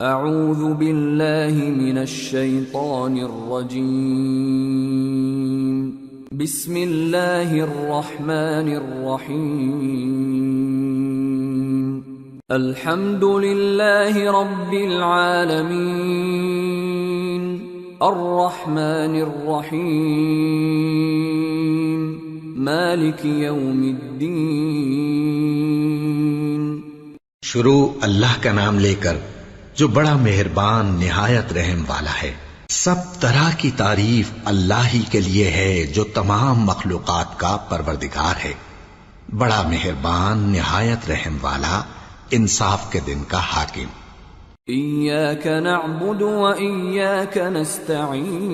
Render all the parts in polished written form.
اعوذ باللہ من الشیطان الرجیم بسم اللہ الرحمن الرحیم الحمد للہ رب العالمین الرحمن الرحیم مالک یوم الدین۔ شروع اللہ کا نام لے کر جو بڑا مہربان نہایت رحم والا ہے۔ سب طرح کی تعریف اللہ ہی کے لیے ہے جو تمام مخلوقات کا پروردگار ہے، بڑا مہربان نہایت رحم والا، انصاف کے دن کا حاکم۔ ایاک نعبد و ایاک نستعین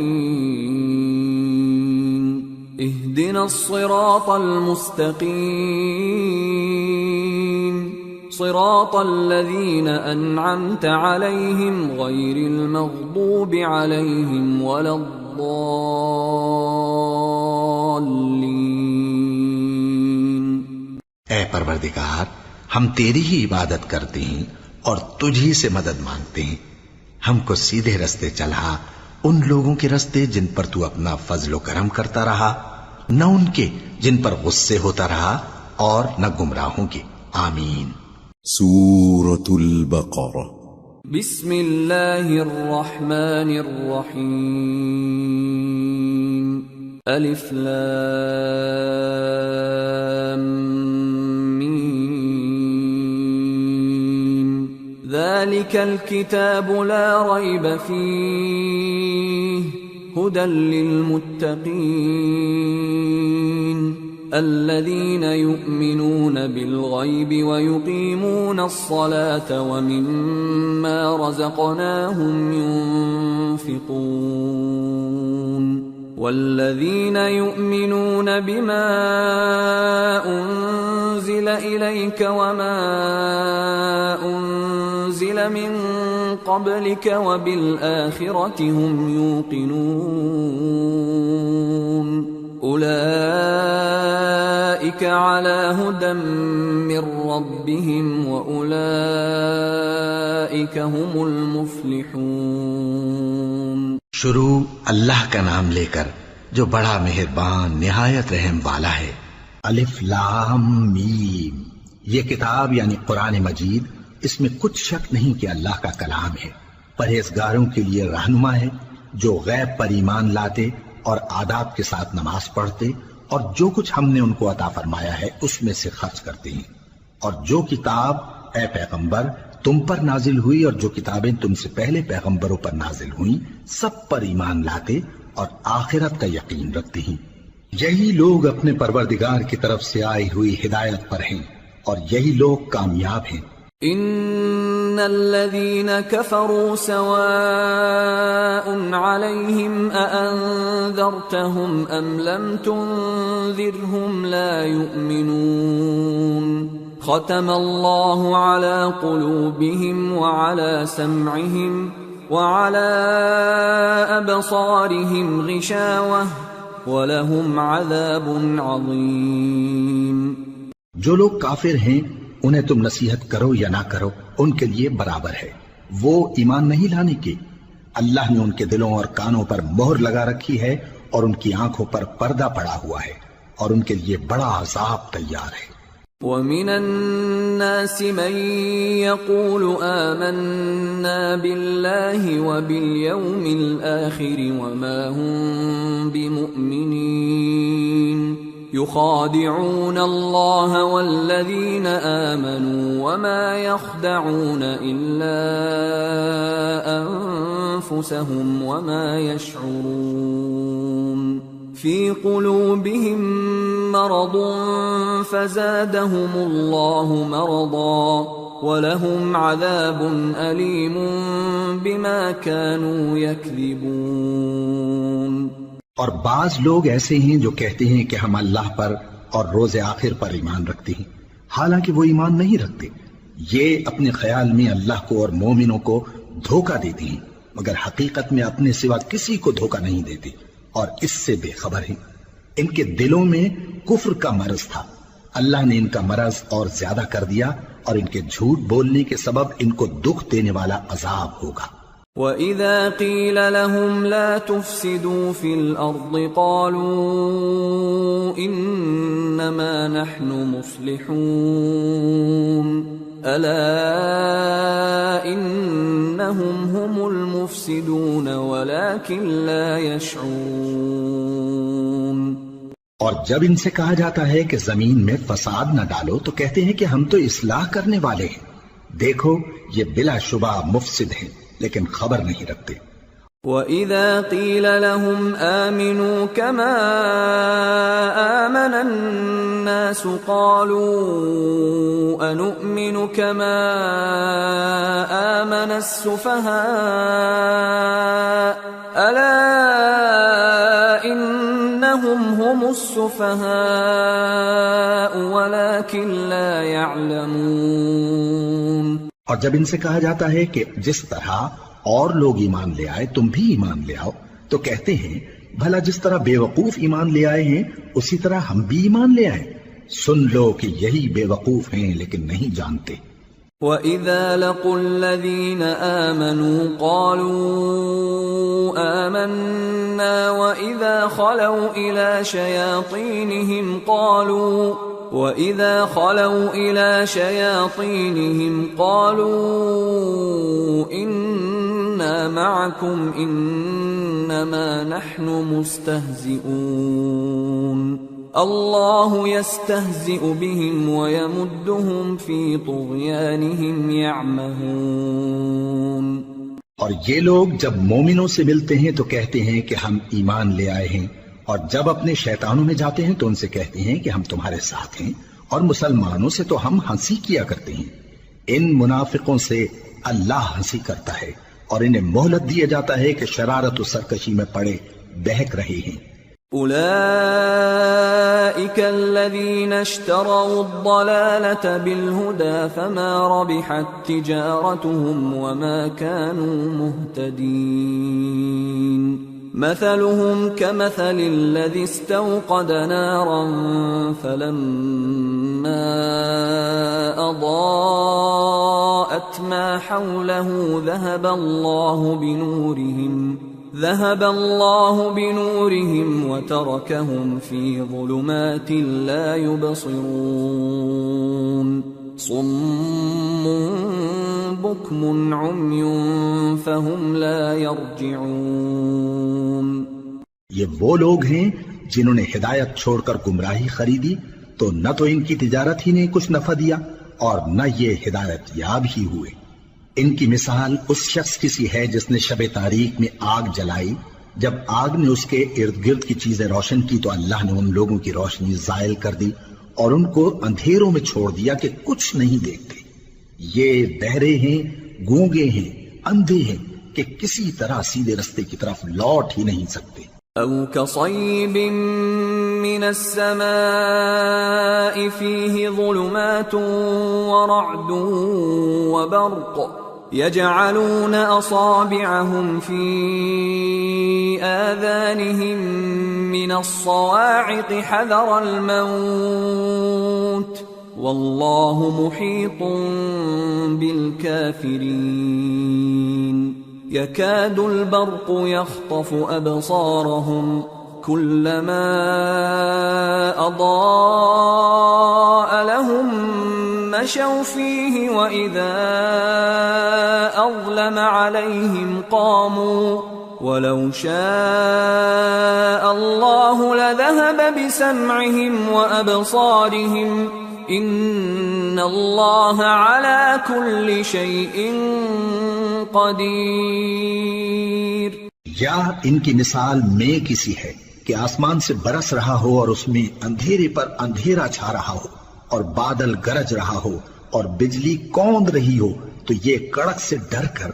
اہدنا الصراط المستقیم صراط الذین انعمت علیہم غیر المغضوب علیہم ولا الضالین۔ اے پروردگار، ہم تیری ہی عبادت کرتے ہیں اور تجھ ہی سے مدد مانگتے ہیں، ہم کو سیدھے رستے چلا، ان لوگوں کے رستے جن پر تو اپنا فضل و کرم کرتا رہا، نہ ان کے جن پر غصے ہوتا رہا، اور نہ گمراہوں کے۔ آمین۔ سورة البقرہ۔ بسم اللہ الرحمن الرحیم الف لام میم ذالک الکتاب لا ریب فیہ ہدی للمتقین الذين يؤمنون بالغيب ويقيمون الصلاة ومما رزقناهم ينفقون والذين يؤمنون بما أنزل إليك وما أنزل من قبلك وبالآخرة هم يوقنون اولئک علی ھدی من ربہم واولئک ھم المفلحون۔ شروع اللہ کا نام لے کر جو بڑا مہربان نہایت رحم والا ہے۔ الف لام میم، یہ کتاب یعنی قرآن مجید، اس میں کچھ شک نہیں کہ اللہ کا کلام ہے، پرہیزگاروں کے لیے رہنما ہے، جو غیب پر ایمان لاتے اور آداب کے ساتھ نماز پڑھتے اور جو کچھ ہم نے ان کو عطا فرمایا ہے اس میں سے خرچ کرتے ہیں، اور جو کتاب اے پیغمبر تم پر نازل ہوئی اور جو کتابیں تم سے پہلے پیغمبروں پر نازل ہوئیں سب پر ایمان لاتے اور آخرت کا یقین رکھتے ہیں۔ یہی لوگ اپنے پروردگار کی طرف سے آئی ہوئی ہدایت پر ہیں اور یہی لوگ کامیاب ہیں۔ ان الذين كفروا سواء عليهم أأنذرتهم ام لم تنذرهم لا يؤمنون ختم الله على قلوبهم وعلى سمعهم وعلى أبصارهم غشاوة ولهم عذاب عظيم۔ جو لوگ کافر ہیں انہیں تم نصیحت کرو یا نہ کرو ان کے لیے برابر ہے، وہ ایمان نہیں لانے کے، اللہ نے ان کے دلوں اور کانوں پر مہر لگا رکھی ہے اور ان کی آنکھوں پر پردہ پڑا ہوا ہے اور ان کے لیے بڑا عذاب تیار ہے۔ وَمِنَ النَّاسِ مَن يَقُولُ آمَنَّا بِاللَّهِ وَبِالْيَوْمِ الْآخِرِ وَمَا هُمْ بِمُؤْمِنِينَ يخادعون الله والذين آمنوا وما يخدعون إلا أنفسهم وما يشعرون في قلوبهم مرض فزادهم الله مرضا ولهم عذاب أليم بما كانوا يكذبون۔ اور بعض لوگ ایسے ہیں جو کہتے ہیں کہ ہم اللہ پر اور روز آخر پر ایمان رکھتے ہیں، حالانکہ وہ ایمان نہیں رکھتے۔ یہ اپنے خیال میں اللہ کو اور مومنوں کو دھوکہ دیتے ہیں، مگر حقیقت میں اپنے سوا کسی کو دھوکہ نہیں دیتے اور اس سے بے خبر ہیں۔ ان کے دلوں میں کفر کا مرض تھا، اللہ نے ان کا مرض اور زیادہ کر دیا اور ان کے جھوٹ بولنے کے سبب ان کو دکھ دینے والا عذاب ہوگا۔ وَإِذَا قِيلَ لَهُمْ لَا تُفْسِدُوا فِي الْأَرْضِ قَالُوا إِنَّمَا نَحْنُ مُصْلِحُونَ أَلَا إِنَّهُمْ هُمُ الْمُفْسِدُونَ وَلَكِنْ لَا يَشْعُرُونَ۔ اور جب ان سے کہا جاتا ہے کہ زمین میں فساد نہ ڈالو تو کہتے ہیں کہ ہم تو اصلاح کرنے والے ہیں، دیکھو یہ بلا شبہ مفسد ہیں لیکن خبر نہیں رکھتے۔ وَإِذَا قِيلَ لَهُمْ آمِنُوا كَمَا آمَنَ النَّاسُ قَالُوا أَنُؤْمِنُ كَمَا آمَنَ السُّفَهَاءُ أَلَا إِنَّهُمْ هُمُ السُّفَهَاءُ وَلَكِنْ لَا يَعْلَمُونَ۔ اور جب ان سے کہا جاتا ہے کہ جس طرح اور لوگ ایمان لے آئے تم بھی ایمان لے آؤ تو کہتے ہیں بھلا جس طرح بے وقوف ایمان لے آئے ہیں اسی طرح ہم بھی ایمان لے آئے۔ سن لو کہ یہی بے وقوف ہیں لیکن نہیں جانتے۔ وَإِذَا لَقُوا الَّذِينَ آمَنُوا قَالُوا آمَنَّا وَإِذَا خَلَوْا إِلَى شَيَاطِينِهِمْ قَالُوا إِنَّا مَعَكُمْ إِنَّمَا نَحْنُ مُسْتَهْزِئُونَ اللَّهُ يَسْتَهْزِئُ بِهِمْ وَيَمُدُّهُمْ فِي طُغْيَانِهِمْ يَعْمَهُونَ۔ اور یہ لوگ جب مومنوں سے ملتے ہیں تو کہتے ہیں کہ ہم ایمان لے آئے ہیں، اور جب اپنے شیطانوں میں جاتے ہیں تو ان سے کہتے ہیں کہ ہم تمہارے ساتھ ہیں، اور مسلمانوں سے تو ہم ہنسی کیا کرتے ہیں۔ ان منافقوں سے اللہ ہنسی کرتا ہے اور انہیں مہلت دیا جاتا ہے کہ شرارت و سرکشی میں پڑے بہک رہے ہیں۔ أولئك الذين اشتروا الضلالة بالهدى فما ربحت تجارتهم وما كانوا مهتدين مثلهم كمثل الذي استوقد نارا فلما أضاءت ما حوله ذهب الله بنورهم وتركهم في ظلمات لا يبصرون صم بكم عمي فهم لا يرجعون۔ یہ وہ لوگ ہیں جنہوں نے ہدایت چھوڑ کر گمراہی خریدی تو نہ تو ان کی تجارت ہی نے کچھ نفع دیا اور نہ یہ ہدایت یاب ہی ہوئے۔ ان کی مثال اس شخص کی سی ہے جس نے شب تاریک میں آگ جلائی، جب آگ نے اس کے ارد گرد کی چیزیں روشن کی تو اللہ نے ان لوگوں کی روشنی زائل کر دی اور ان کو اندھیروں میں چھوڑ دیا کہ کچھ نہیں دیکھتے۔ یہ بہرے ہیں، گونگے ہیں، اندھے ہیں کہ کسی طرح سیدھے رستے کی طرف لوٹ ہی نہیں سکتے۔ أو كصيب من السماء فيه ظلمات ورعد وبرق يجعلون أصابعهم في آذانهم من الصواعق حذر الموت والله محيط بالكافرين يكاد البرق يخطف أبصارهم كلما أضاء لهم مشوا فيه وإذا أظلم عليهم قاموا ولو شاء الله لذهب بسمعهم وأبصارهم إن الله على كل شيء قدیر۔ یا ان کی مثال میں کسی ہے کہ آسمان سے برس رہا ہو اور اس میں اندھیرے پر اندھیرا چھا رہا ہو اور بادل گرج رہا ہو اور بجلی کوند رہی ہو تو یہ کڑک سے ڈر کر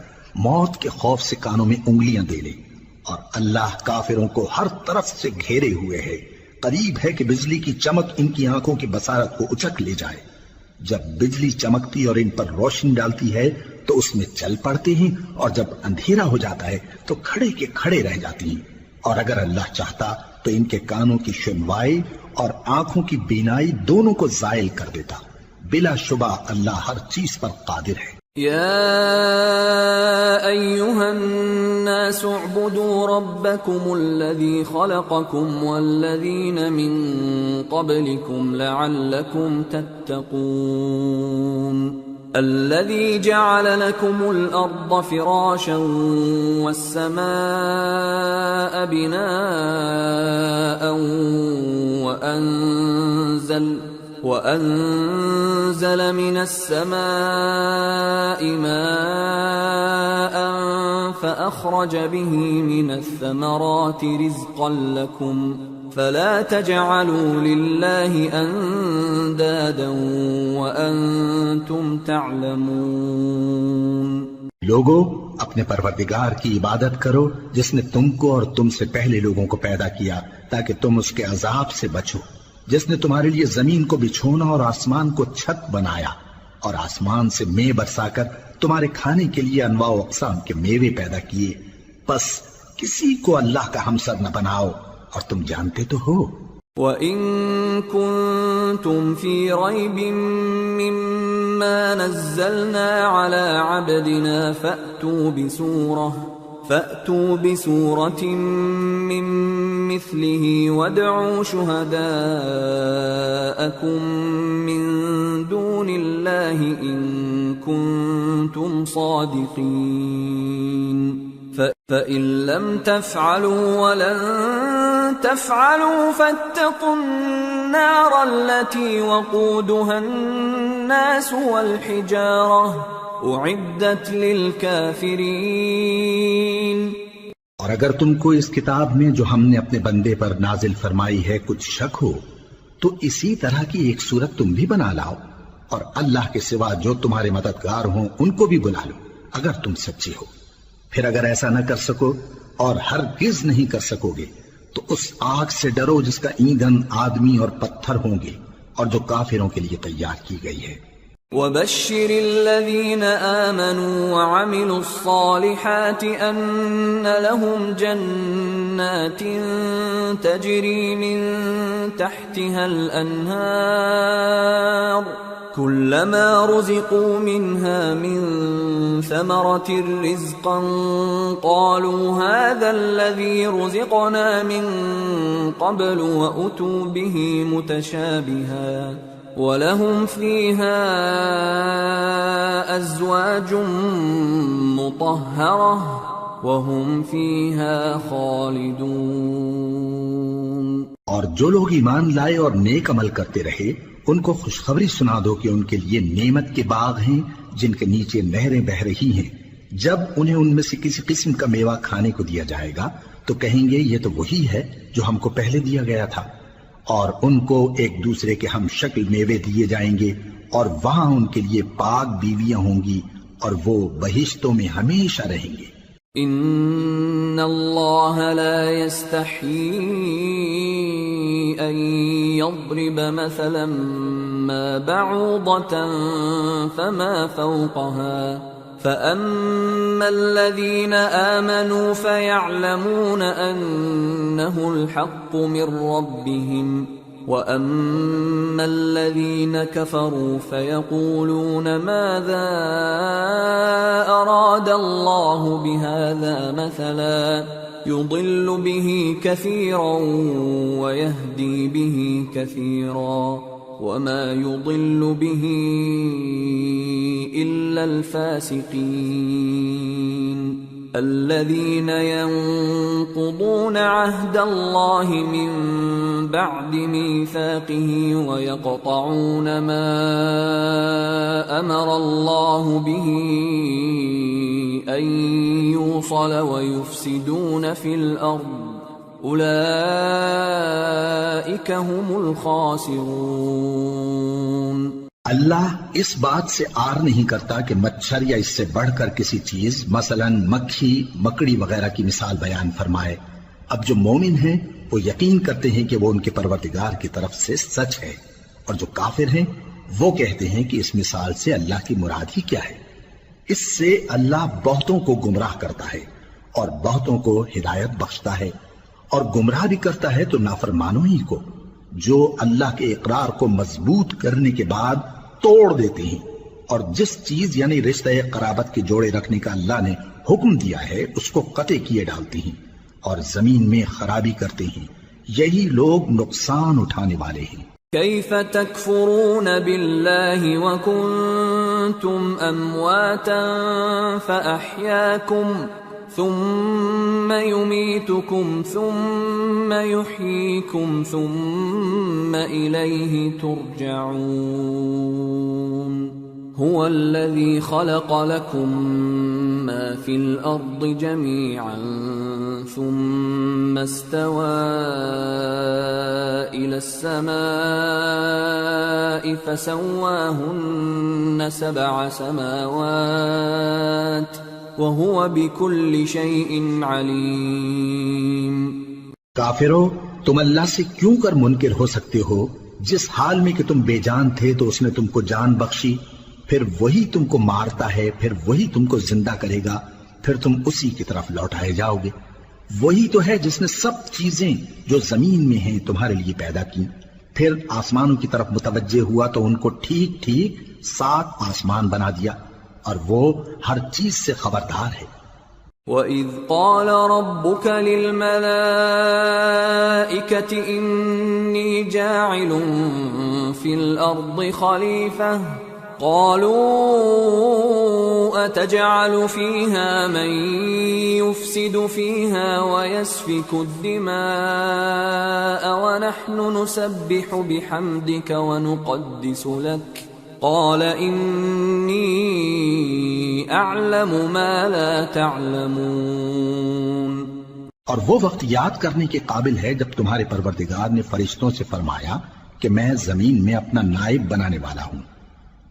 موت کے خوف سے کانوں میں انگلیاں دے لے، اور اللہ کافروں کو ہر طرف سے گھیرے ہوئے ہے، قریب ہے کہ بجلی کی چمک ان کی آنکھوں کی بصارت کو اچک لے جائے۔ جب بجلی چمکتی اور ان پر روشنی ڈالتی ہے تو اس میں چل پڑتے ہیں، اور جب اندھیرا ہو جاتا ہے تو کھڑے کے کھڑے رہ جاتی ہیں، اور اگر اللہ چاہتا تو ان کے کانوں کی سنوائی اور آنکھوں کی بینائی دونوں کو زائل کر دیتا۔ بلا شبہ اللہ ہر چیز پر قادر ہے۔ يا أيها الناس اعبدوا ربكم الذي خلقكم والذين من قبلكم لعلكم تتقون الذي جعل لكم الأرض فراشا والسماء بناء وأنزل من السماء ماء فأخرج به من الثمرات رزقا لكم فلا تجعلوا لله أندادا وأنتم تعلمون۔ لوگو اپنے پروردگار کی عبادت کرو جس نے تم کو اور تم سے پہلے لوگوں کو پیدا کیا تاکہ تم اس کے عذاب سے بچو، جس نے تمہارے لیے زمین کو بچھونا اور آسمان کو چھت بنایا اور آسمان سے مے برسا کر تمہارے کھانے کے لیے انواع و اقسام کے میوے پیدا کیے، پس کسی کو اللہ کا ہمسر نہ بناؤ اور تم جانتے تو ہو۔ وَإِن كُنتُمْ فِي رَيْبٍ مِّمَّا نَزَّلْنَا عَلَى عَبْدِنَا فَأْتُوا بِسُورَةٍ مِّن مِّثْلِهِ وَادْعُوا شُهَدَاءَكُم مِّن دُونِ اللَّهِ إِن كُنتُمْ صَادِقِينَ فَإِن لَّمْ تَفْعَلُوا وَلَن تَفْعَلُوا فَاتَّقُوا النَّارَ الَّتِي وَقُودُهَا النَّاسُ وَالْحِجَارَةُ اعدت للکافرین۔ اور اگر تم کو اس کتاب میں جو ہم نے اپنے بندے پر نازل فرمائی ہے کچھ شک ہو تو اسی طرح کی ایک صورت تم بھی بنا لاؤ اور اللہ کے سوا جو تمہارے مددگار ہوں ان کو بھی بلا لو اگر تم سچے ہو۔ پھر اگر ایسا نہ کر سکو اور ہرگز نہیں کر سکو گے تو اس آگ سے ڈرو جس کا ایندھن آدمی اور پتھر ہوں گے اور جو کافروں کے لیے تیار کی گئی ہے۔ وَبَشِّرِ الَّذِينَ آمَنُوا وَعَمِلُوا الصَّالِحَاتِ أَنَّ لَهُمْ جَنَّاتٍ تَجْرِي مِن تَحْتِهَا الْأَنْهَارُ كُلَّمَا رُزِقُوا مِنْهَا مِن ثَمَرَةٍ رِزْقًا قَالُوا هَذَا الَّذِي رُزِقْنَا مِن قَبْلُ وَأُتُوا بِهِ مُتَشَابِهًا وَلَهُمْ فِيهَا أَزْوَاجٌ مُطَهَّرَةٌ وَهُمْ فِيهَا خَالِدُونَ۔ اور جو لوگ ایمان لائے اور نیک عمل کرتے رہے ان کو خوشخبری سنا دو کہ ان کے لیے نعمت کے باغ ہیں جن کے نیچے نہریں بہہ رہی ہیں، جب انہیں ان میں سے کسی قسم کا میوہ کھانے کو دیا جائے گا تو کہیں گے یہ تو وہی ہے جو ہم کو پہلے دیا گیا تھا، اور ان کو ایک دوسرے کے ہم شکل میوے دیے جائیں گے اور وہاں ان کے لیے پاک بیویاں ہوں گی اور وہ بہشتوں میں ہمیشہ رہیں گے۔ ان اللہ لا يستحيي ان يضرب مثلا ما بعوضة فما فوقها فأما الذين آمنوا فيعلمون أنه الحق من ربهم وأما الذين كفروا فيقولون ماذا أراد الله بهذا مثلا يضل به كثيرا ويهدي به كثيرا وما يضل به إلا الفاسقين الذين ينقضون عهد الله من بعد ميثاقه ويقطعون ما أمر الله به أن يوصل ويفسدون في الأرض اولئک هم الخاسرون۔ اللہ اس بات سے آر نہیں کرتا کہ مچھر یا اس سے بڑھ کر کسی چیز مثلا مکھی مکڑی وغیرہ کی مثال بیان فرمائے۔ اب جو مومن ہیں وہ یقین کرتے ہیں کہ وہ ان کے پروردگار کی طرف سے سچ ہے، اور جو کافر ہیں وہ کہتے ہیں کہ اس مثال سے اللہ کی مراد ہی کیا ہے۔ اس سے اللہ بہتوں کو گمراہ کرتا ہے اور بہتوں کو ہدایت بخشتا ہے، اور گمراہ بھی کرتا ہے تو نافرمانوں ہی کو، جو اللہ کے اقرار کو مضبوط کرنے کے بعد توڑ دیتے ہیں، اور جس چیز یعنی رشتہ قرابت کے جوڑے رکھنے کا اللہ نے حکم دیا ہے اس کو قطع کیے ڈالتے ہیں اور زمین میں خرابی کرتے ہیں، یہی لوگ نقصان اٹھانے والے ہیں۔ كيف تكفرون بالله وكنتم أمواتا فأحياكم ثم يميتكم ثم يحييكم ثم إليه ترجعون هو الذي خلق لكم ما في الأرض جميعا ثم استوى إلى السماء فسواهن 7 سماوات وهو بكل شيء عليم۔ کافرو، تم اللہ سے کیوں کر منکر ہو سکتے ہو جس حال میں کہ تم بے جان تھے تو اس نے تم کو جان بخشی، پھر وہی تم کو مارتا ہے، پھر وہی تم کو زندہ کرے گا، پھر تم اسی کی طرف لوٹائے جاؤ گے۔ وہی تو ہے جس نے سب چیزیں جو زمین میں ہیں تمہارے لیے پیدا کی، پھر آسمانوں کی طرف متوجہ ہوا تو ان کو ٹھیک ٹھیک 7 آسمان بنا دیا، اور وہ ہر چیز سے خبردار ہے۔ وَإِذْ قَالَ رَبُّكَ لِلْمَلَائِكَةِ إِنِّي جَاعِلٌ فِي الْأَرْضِ خَلِيفَةً قَالُوا أَتَجْعَلُ فِيهَا مَن يُفْسِدُ فِيهَا وَيَسْفِكُ الدِّمَاءَ وَنَحْنُ نُسَبِّحُ بِحَمْدِكَ وَنُقَدِّسُ لَكَ قال انی اعلم ما لا تعلمون۔ اور وہ وقت یاد کرنے کے قابل ہے جب تمہارے پروردگار نے فرشتوں سے فرمایا کہ میں زمین میں اپنا نائب بنانے والا ہوں۔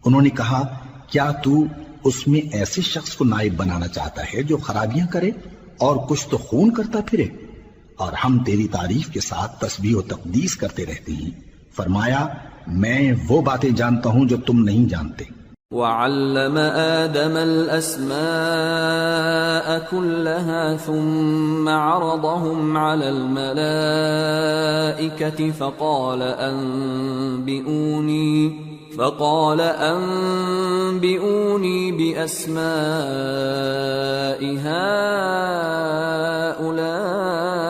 انہوں نے کہا کیا تو اس میں ایسے شخص کو نائب بنانا چاہتا ہے جو خرابیاں کرے اور کچھ تو خون کرتا پھرے؟ اور ہم تیری تعریف کے ساتھ تسبیح و تقدیس کرتے رہتے ہیں۔ فرمایا میں وہ باتیں جانتا ہوں جو تم نہیں جانتے۔ وَعَلَّمَ آدَمَ الْأَسْمَاءَ كُلَّهَا ثُمَّ عَرَضَهُمْ عَلَى الْمَلَائِكَةِ فقال أنبئوني بأسماء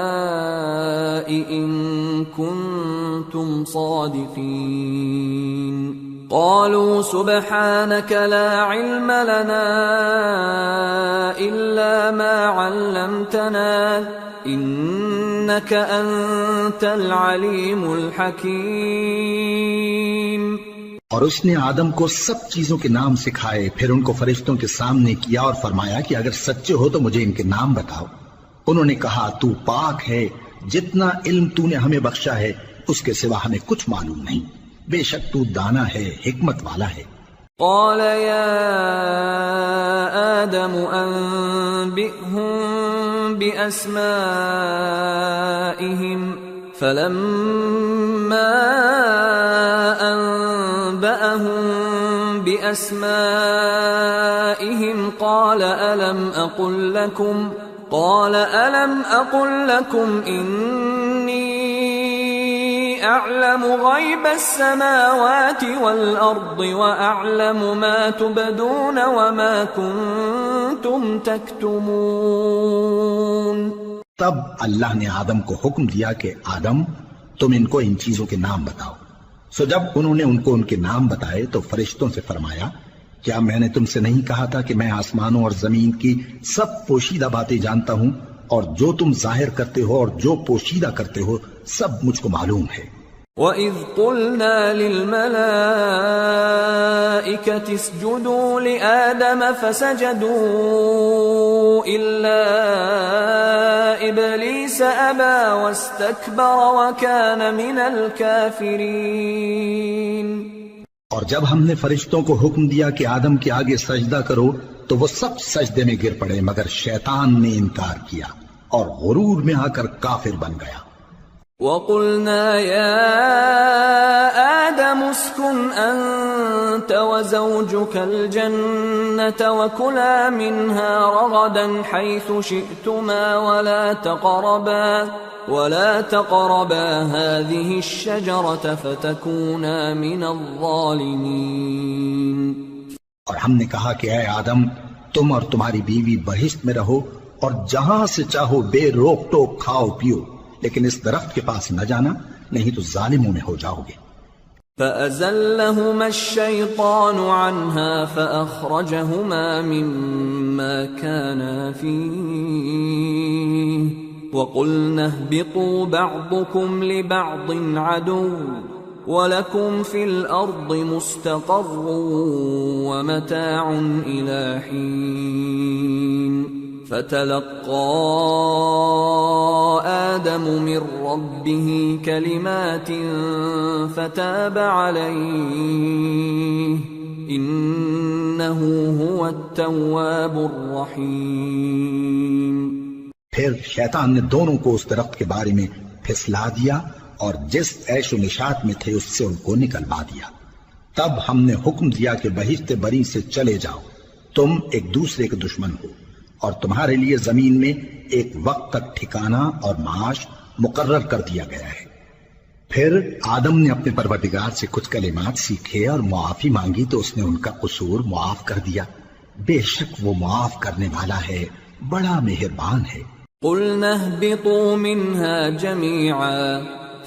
هؤلاء إن كنتم صادقين قالوا سبحانك لا علم لنا إلا ما علمتنا إنك أنت العليم الحكيم۔ اور اس نے آدم کو سب چیزوں کے نام سکھائے، پھر ان کو فرشتوں کے سامنے کیا اور فرمایا کہ اگر سچے ہو تو مجھے ان کے نام بتاؤ۔ انہوں نے کہا تو پاک ہے، جتنا علم تو نے ہمیں بخشا ہے اس کے سوا ہمیں کچھ معلوم نہیں، بے شک تو دانا ہے، حکمت والا ہے۔ قال يا آدم أنبئهم بأسمائهم فلما أنبأهم بأسمائهم قال ألم أقل لكم إني أعلم غيب السماوات والأرض وأعلم ما تبدون وما كنتم تكتمون۔ تب اللہ نے آدم کو حکم دیا کہ آدم تم ان کو ان چیزوں کے نام بتاؤ۔ سو جب انہوں نے ان کو ان کے نام بتائے تو فرشتوں سے فرمایا کیا میں نے تم سے نہیں کہا تھا کہ میں آسمانوں اور زمین کی سب پوشیدہ باتیں جانتا ہوں، اور جو تم ظاہر کرتے ہو اور جو پوشیدہ کرتے ہو سب مجھ کو معلوم ہے۔ وَإِذْ قُلْنَا لِلْمَلَائِكَةِ اسْجُدُوا لِآدَمَ فَسَجَدُوا إِلَّا إِبْلِيسَ أَبَى وَاسْتَكْبَرَ وَكَانَ مِنَ الْكَافِرِينَ۔ اور جب ہم نے فرشتوں کو حکم دیا کہ آدم کے آگے سجدہ کرو تو وہ سب سجدے میں گر پڑے، مگر شیطان نے انکار کیا اور غرور میں آ کر کافر بن گیا۔ وَقُلْنَا يَا آدَمُ اسْكُنْ أَنْتَ وَزَوْجُكَ الْجَنَّةَ وَكُلَا مِنْهَا رَغَدًا حَيْثُ شِئْتُمَا وَلَا تَقْرَبَا هَذِهِ الشَّجَرَةَ فَتَكُونَا مِنَ الظَّالِمِينَ۔ اور ہم نے کہا کہ اے آدم، تم اور تمہاری بیوی بہشت میں رہو اور جہاں سے چاہو بے روک ٹوک کھاؤ پیو، لیکن اس درخت کے پاس نہ جانا، نہیں تو ظالموں میں ہو جاؤ گے۔ فَأَزَلَّهُمَا الشَّيْطَانُ عَنْهَا فَأَخْرَجَهُمَا مِمَّا كَانَا فِيهِ وَقُلْنَا اهْبِطُوا بَعْضُكُمْ لِبَعْضٍ عَدُوٌّ وَلَكُمْ فِي الْأَرْضِ مُسْتَقَرٌّ وَمَتَاعٌ إِلَىٰ حِينٍ۔ فَتَلَقَّىٰ آدَمُ مِن رَّبِّهِ كَلِمَاتٍ فَتَابَ عَلَيْهِ إِنَّهُ هُوَ التَّوَّابُ الرَّحِيمُ۔ پھر شیطان نے دونوں کو اس درخت کے بارے میں پھسلا دیا اور جس عیش و نشاط میں تھے اس سے ان کو نکلوا دیا۔ تب ہم نے حکم دیا کہ بہشت بری سے چلے جاؤ، تم ایک دوسرے کے دشمن ہو، اور تمہارے لیے زمین میں ایک وقت تک ٹھکانہ اور معاش مقرر کر دیا گیا ہے۔ پھر آدم نے اپنے پروردگار سے کچھ کلمات سیکھے اور معافی مانگی تو اس نے ان کا قصور معاف کر دیا۔ بے شک وہ معاف کرنے والا ہے، بڑا مہربان ہے۔ قُلْنَا اهْبِطُوا مِنْهَا جَمِيعًا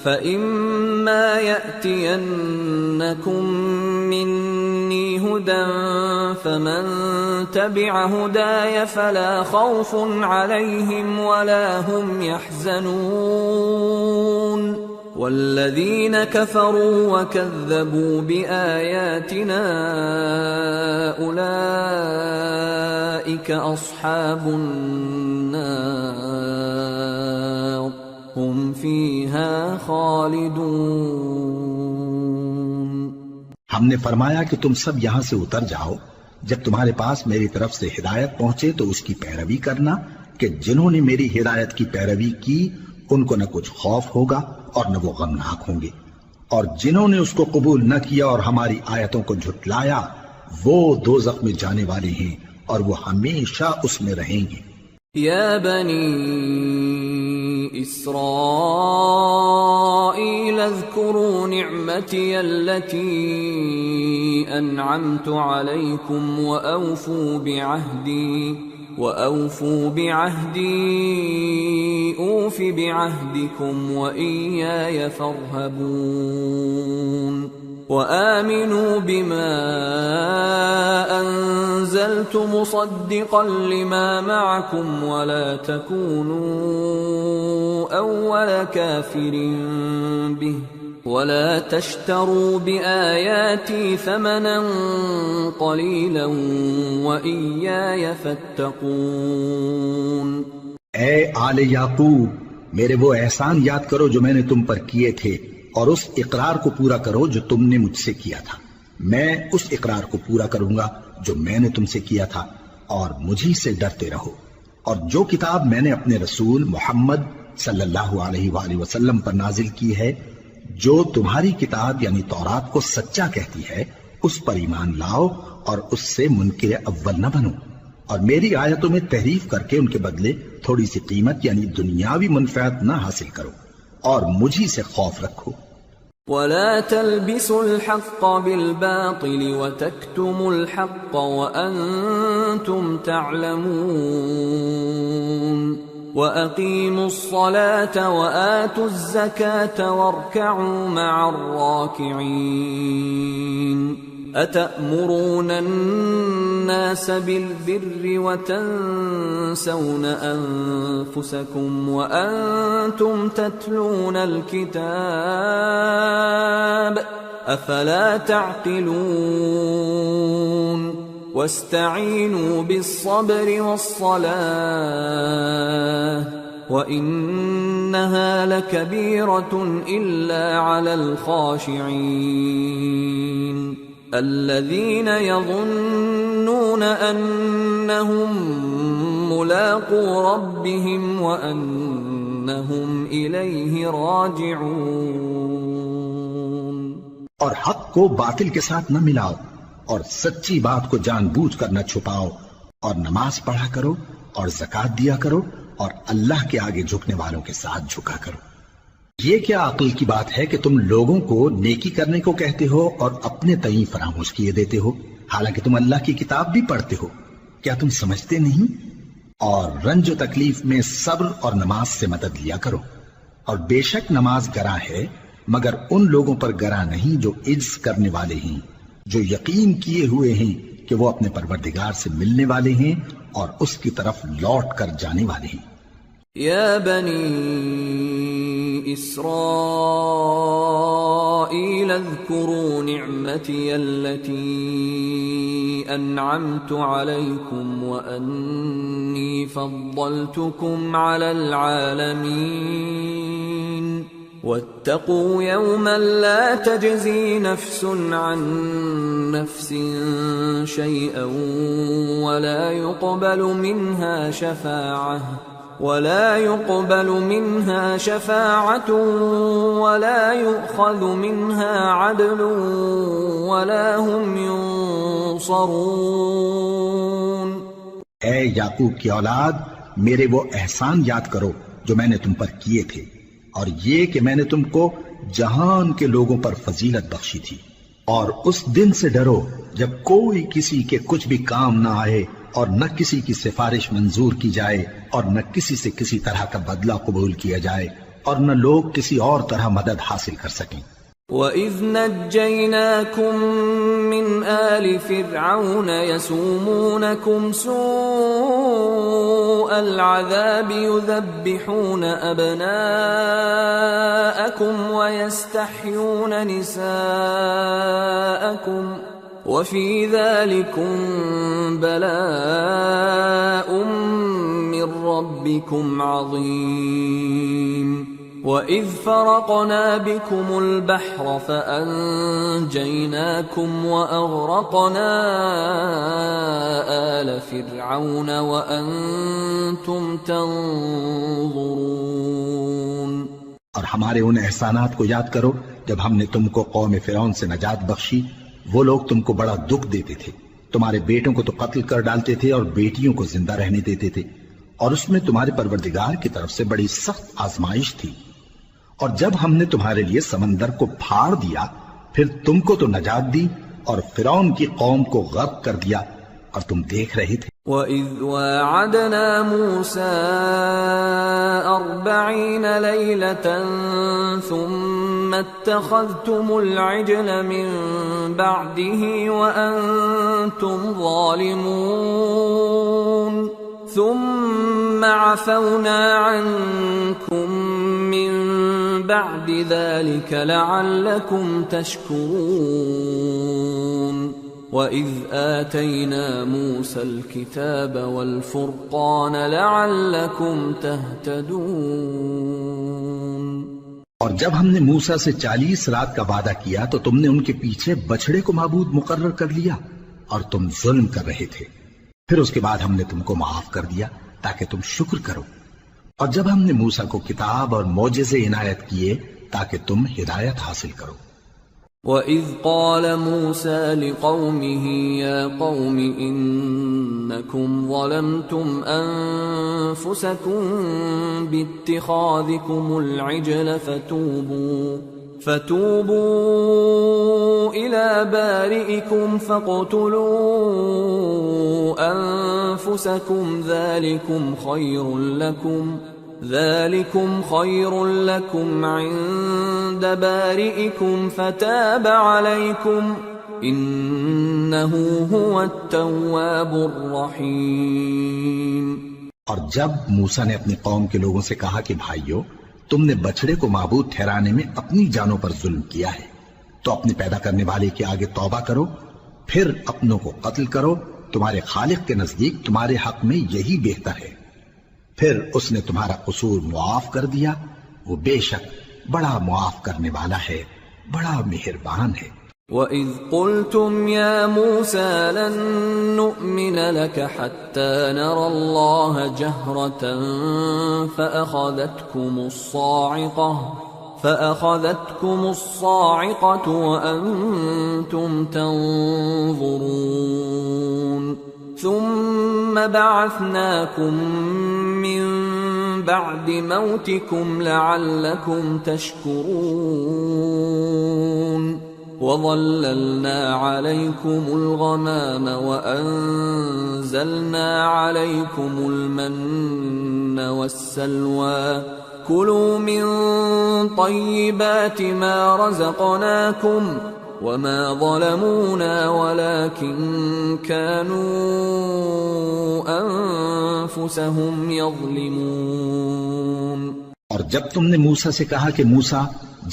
فَإِمَّا يَأْتِيَنَّكُم مِّنِّي هُدًى فَمَن تَبِعَ هُدَايَ فَلَا خَوْفٌ عَلَيْهِمْ وَلَا هُمْ يَحْزَنُونَ وَالَّذِينَ كَفَرُوا وَكَذَّبُوا بِآيَاتِنَا أُولَئِكَ أَصْحَابُ النَّارِ هُمْ فِيهَا خَالِدُونَ۔ ہم نے فرمایا کہ تم سب یہاں سے اتر جاؤ، جب تمہارے پاس میری طرف سے ہدایت پہنچے تو اس کی پیروی کرنا کہ جنہوں نے میری ہدایت کی پیروی کی ان کو نہ کچھ خوف ہوگا اور نہ وہ غمناک ہوں گے، اور جنہوں نے اس کو قبول نہ کیا اور ہماری آیتوں کو جھٹلایا وہ دوزخ میں جانے والے ہیں اور وہ ہمیشہ اس میں رہیں گے۔ یا بنی اسرائیل اذکروا نعمتی التي انعمت علیکم وأوفوا بعهدي أوف بعهدكم وإياي فارهبون وآمنوا بما أنزلت مصدقا لما معكم ولا تكونوا أول كافر به ولا تشتروا بآياتي ثمنا قليلا وإياي فاتقون۔ اے آل یعقوب، میرے وہ احسان یاد کرو جو میں نے تم پر کیے تھے، اور اس اقرار کو پورا کرو جو تم نے مجھ سے کیا تھا۔ میں اس اقرار کو پورا کروں گا جو میں نے تم سے کیا تھا، اور مجھی سے ڈرتے رہو۔ اور جو کتاب میں نے اپنے رسول محمد صلی اللہ علیہ وآلہ وسلم پر نازل کی ہے، جو تمہاری کتاب یعنی تورات کو سچا کہتی ہے، اس پر ایمان لاؤ اور اس سے منکر اول نہ بنو، اور میری آیتوں میں تحریف کر کے ان کے بدلے تھوڑی سی قیمت یعنی دنیاوی منفعت نہ حاصل کرو، اور مجھی سے خوف رکھو۔ وَلَا تَلْبِسُوا الْحَقَّ بِالْبَاطِلِ وَتَكْتُمُوا الْحَقَّ وَأَنْتُمْ تَعْلَمُونَ وَأَقِيمُوا الصَّلَاةَ وَآتُوا الزَّكَاةَ وَارْكَعُوا مَعَ الرَّاكِعِينَ۔ أَتَأْمُرُونَ النَّاسَ بِالْبِرِّ وَتَنْسَوْنَ أَنفُسَكُمْ وَأَنْتُمْ تَتْلُونَ الْكِتَابَ أَفَلَا تَعْقِلُونَ وَاسْتَعِينُوا بِالصَّبْرِ وَالصَّلَاةِ وَإِنَّهَا لَكَبِيرَةٌ إِلَّا عَلَى الْخَاشِعِينَ الَّذِينَ يَظُنُّونَ أَنَّهُمْ مُلَاقُو رَبِّهِمْ وَأَنَّهُمْ إنهم إليه راجعون۔ اور حق کو باطل کے ساتھ نہ ملاؤ، اور سچی بات کو جان بوجھ کر نہ چھپاؤ، اور نماز پڑھا کرو اور زکوٰۃ دیا کرو، اور اللہ کے آگے جھکنے والوں کے ساتھ جھکا کرو۔ یہ کیا عقل کی بات ہے کہ تم لوگوں کو نیکی کرنے کو کہتے ہو اور اپنے تئیں فراموش کیے دیتے ہو، حالانکہ تم اللہ کی کتاب بھی پڑھتے ہو؟ کیا تم سمجھتے نہیں؟ اور رنج و تکلیف میں صبر اور نماز سے مدد لیا کرو، اور بے شک نماز گراں ہے، مگر ان لوگوں پر گراں نہیں جو عجز کرنے والے ہیں، جو یقین کیے ہوئے ہیں کہ وہ اپنے پروردگار سے ملنے والے ہیں اور اس کی طرف لوٹ کر جانے والے ہیں۔ یا بنی اسرائیل اذکروا نعمتی التي انعمت علیکم وانی فضلتکم علی العالمین واتقوا يوما لا تجزي نفس عن نفس شيئا ولا يقبل منها شفاعة ولا يؤخذ منها عدل ولا هم ينصرون۔ اے یعقوب کی اولاد، میرے وہ احسان یاد کرو جو میں نے تم پر کیے تھے، اور یہ کہ میں نے تم کو جہان کے لوگوں پر فضیلت بخشی تھی۔ اور اس دن سے ڈرو جب کوئی کسی کے کچھ بھی کام نہ آئے، اور نہ کسی کی سفارش منظور کی جائے، اور نہ کسی سے کسی طرح کا بدلہ قبول کیا جائے، اور نہ لوگ کسی اور طرح مدد حاصل کر سکیں۔ وَإِذْ نَجَّيْنَاكُمْ مِنْ آلِ فِرْعَوْنَ يَسُومُونَكُمْ سُوءَ الْعَذَابِ يُذَبِّحُونَ أَبْنَاءَكُمْ وَيَسْتَحْيُونَ نِسَاءَكُمْ وَفِي ذَلِكُمْ بَلَاءٌ مِّن رَّبِّكُمْ عَظِيمٌ۔ وَإِذْ فَرَقْنَا بِكُمُ الْبَحْرَ فَأَنجَيْنَاكُمْ وَأَغْرَقْنَا آلَ فِرْعَوْنَ وَأَنْتُمْ تَنظُرُونَ۔ اور ہمارے ان احسانات کو یاد کرو جب ہم نے تم کو قوم فرعون سے نجات بخشی۔ وہ لوگ تم کو بڑا دکھ دیتے تھے، تمہارے بیٹوں کو تو قتل کر ڈالتے تھے اور بیٹیوں کو زندہ رہنے دیتے تھے، اور اس میں تمہارے پروردگار کی طرف سے بڑی سخت آزمائش تھی۔ اور جب ہم نے تمہارے لیے سمندر کو پھاڑ دیا، پھر تم کو تو نجات دی اور فرعون کی قوم کو غرق کر دیا، اور تم دیکھ رہے تھے۔ وَإِذْ وَاعَدْنَا مُوسَىٰ 40 لَيْلَةً ثُمَّ اتَّخَذْتُمُ الْعِجْلَ مِن بَعْدِهِ وَأَنْتُمْ ظَالِمُونَ ثُمَّ عَفَوْنَا عَنْكُمْ مِن بَعْدِ ذَلِكَ لَعَلَّكُمْ تَشْكُرُونَ۔ وَإِذْ آتَيْنَا مُوسَى الْكِتَابَ وَالْفُرْقَانَ لَعَلَّكُمْ تَهْتَدُونَ۔ اور جب ہم نے موسیٰ سے 40 رات کا وعدہ کیا تو تم نے ان کے پیچھے بچھڑے کو معبود مقرر کر لیا، اور تم ظلم کر رہے تھے۔ پھر اس کے بعد ہم نے تم کو معاف کر دیا تاکہ تم شکر کرو۔ اور جب ہم نے موسیٰ کو کتاب اور معجزے عنایت کیے تاکہ تم ہدایت حاصل کرو۔ وَإِذْ قَالَ مُوسَىٰ لِقَوْمِهِ يَا قَوْمِ إِنَّكُمْ ظَلَمْتُمْ أَنفُسَكُمْ بِاتِّخَاذِكُمُ الْعِجْلَ فَتُوبُوا إِلَىٰ بَارِئِكُمْ فَاقْتُلُوا أَنفُسَكُمْ ذَلِكُمْ خَيْرٌ لَكُمْ عِندَ بَارِئِكُمْ فَتَابَ عَلَيْكُمْ إِنَّهُ هُوَ التَّوَّابُ الرَّحِيمُ۔ اور جب موسیٰ نے اپنی قوم کے لوگوں سے کہا کہ بھائیو، تم نے بچڑے کو معبود ٹھہرانے میں اپنی جانوں پر ظلم کیا ہے، تو اپنے پیدا کرنے والے کے آگے توبہ کرو، پھر اپنوں کو قتل کرو، تمہارے خالق کے نزدیک تمہارے حق میں یہی بہتر ہے۔ پھر اس نے تمہارا قصور معاف کر دیا، وہ بے شک بڑا معاف کرنے والا ہے، بڑا مہربان ہے۔ وَإِذْ قُلْتُمْ يَا مُوسَى لَن نُّؤْمِنَ لَكَ حَتَّى نَرَى اللَّهَ جَهْرَةً فَأَخَذَتْكُمُ الصَّاعِقَةُ وَأَنْتُمْ تَنظُرُونَ ثُمَّ بَعَثْنَاكُمْ مِنْ بَعْدِ مَوْتِكُمْ لَعَلَّكُمْ تَشْكُرُونَ وَظَلَّلْنَا عَلَيْكُمُ الْغَمَامَ وَأَنزَلْنَا عَلَيْكُمُ الْمَنَّ وَالسَّلْوَىٰ كُلُوا مِن طَيِّبَاتِ مَا رَزَقْنَاكُمْ وَمَا ظَلَمُونَا وَلَكِن كَانُوا أَنفُسَهُمْ يَظْلِمُونَ۔ اور جب تم نے موسیٰ سے کہا کہ موسیٰ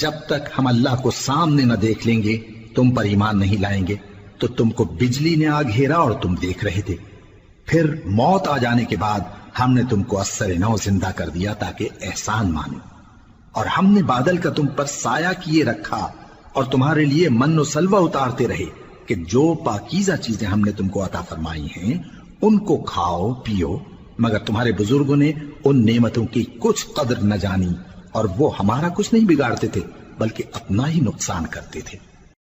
جب تک ہم اللہ کو سامنے نہ دیکھ لیں گے تم پر ایمان نہیں لائیں گے، تو تم کو بجلی نے آ گھیرا اور تم دیکھ رہے تھے، پھر موت آ جانے کے بعد ہم نے تم کو اثر نو زندہ کر دیا تاکہ احسان مانو، اور ہم نے بادل کا تم پر سایہ کیے رکھا اور تمہارے لیے من و سلوہ اتارتے رہے کہ جو پاکیزہ چیزیں ہم نے تم کو عطا فرمائی ہیں ان کو کھاؤ پیو، مگر تمہارے بزرگوں نے ان نعمتوں کی کچھ قدر نہ جانی اور وہ ہمارا کچھ نہیں بگاڑتے تھے بلکہ اپنا ہی نقصان کرتے تھے۔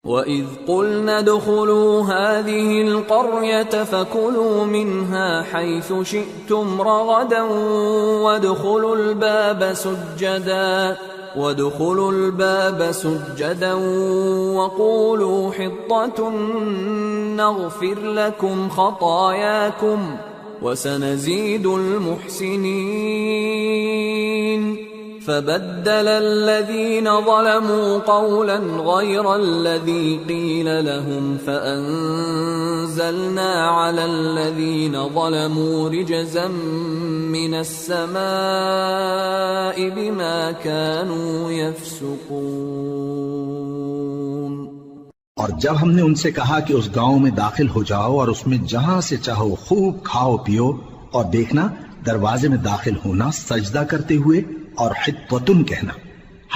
وَإِذْ قُلْنَا ادْخُلُوا هَٰذِهِ الْقَرْيَةَ فَكُلُوا مِنْهَا حَيْثُ شِئْتُمْ رَغَدًا وَادْخُلُوا الْبَابَ سُجَّدًا وَقُولُوا حِطَّةٌ نَّغْفِرْ لَكُمْ خَطَايَاكُمْ وَسَنَزِيدُ الْمُحْسِنِينَ فَبَدَّلَ الَّذِينَ ظَلَمُوا قَوْلًا غَيْرَ الَّذِي قِيلَ لَهُمْ فَأَنزَلْنَا عَلَى الَّذِينَ ظَلَمُوا رِجْزًا مِّنَ السَّمَاءِ بِمَا كَانُوا يَفْسُقُونَ۔ اور جب ہم نے ان سے کہا کہ اس گاؤں میں داخل ہو جاؤ اور اس میں جہاں سے چاہو خوب کھاؤ پیو، اور دیکھنا دروازے میں داخل ہونا سجدہ کرتے ہوئے اور حطوتن کہنا،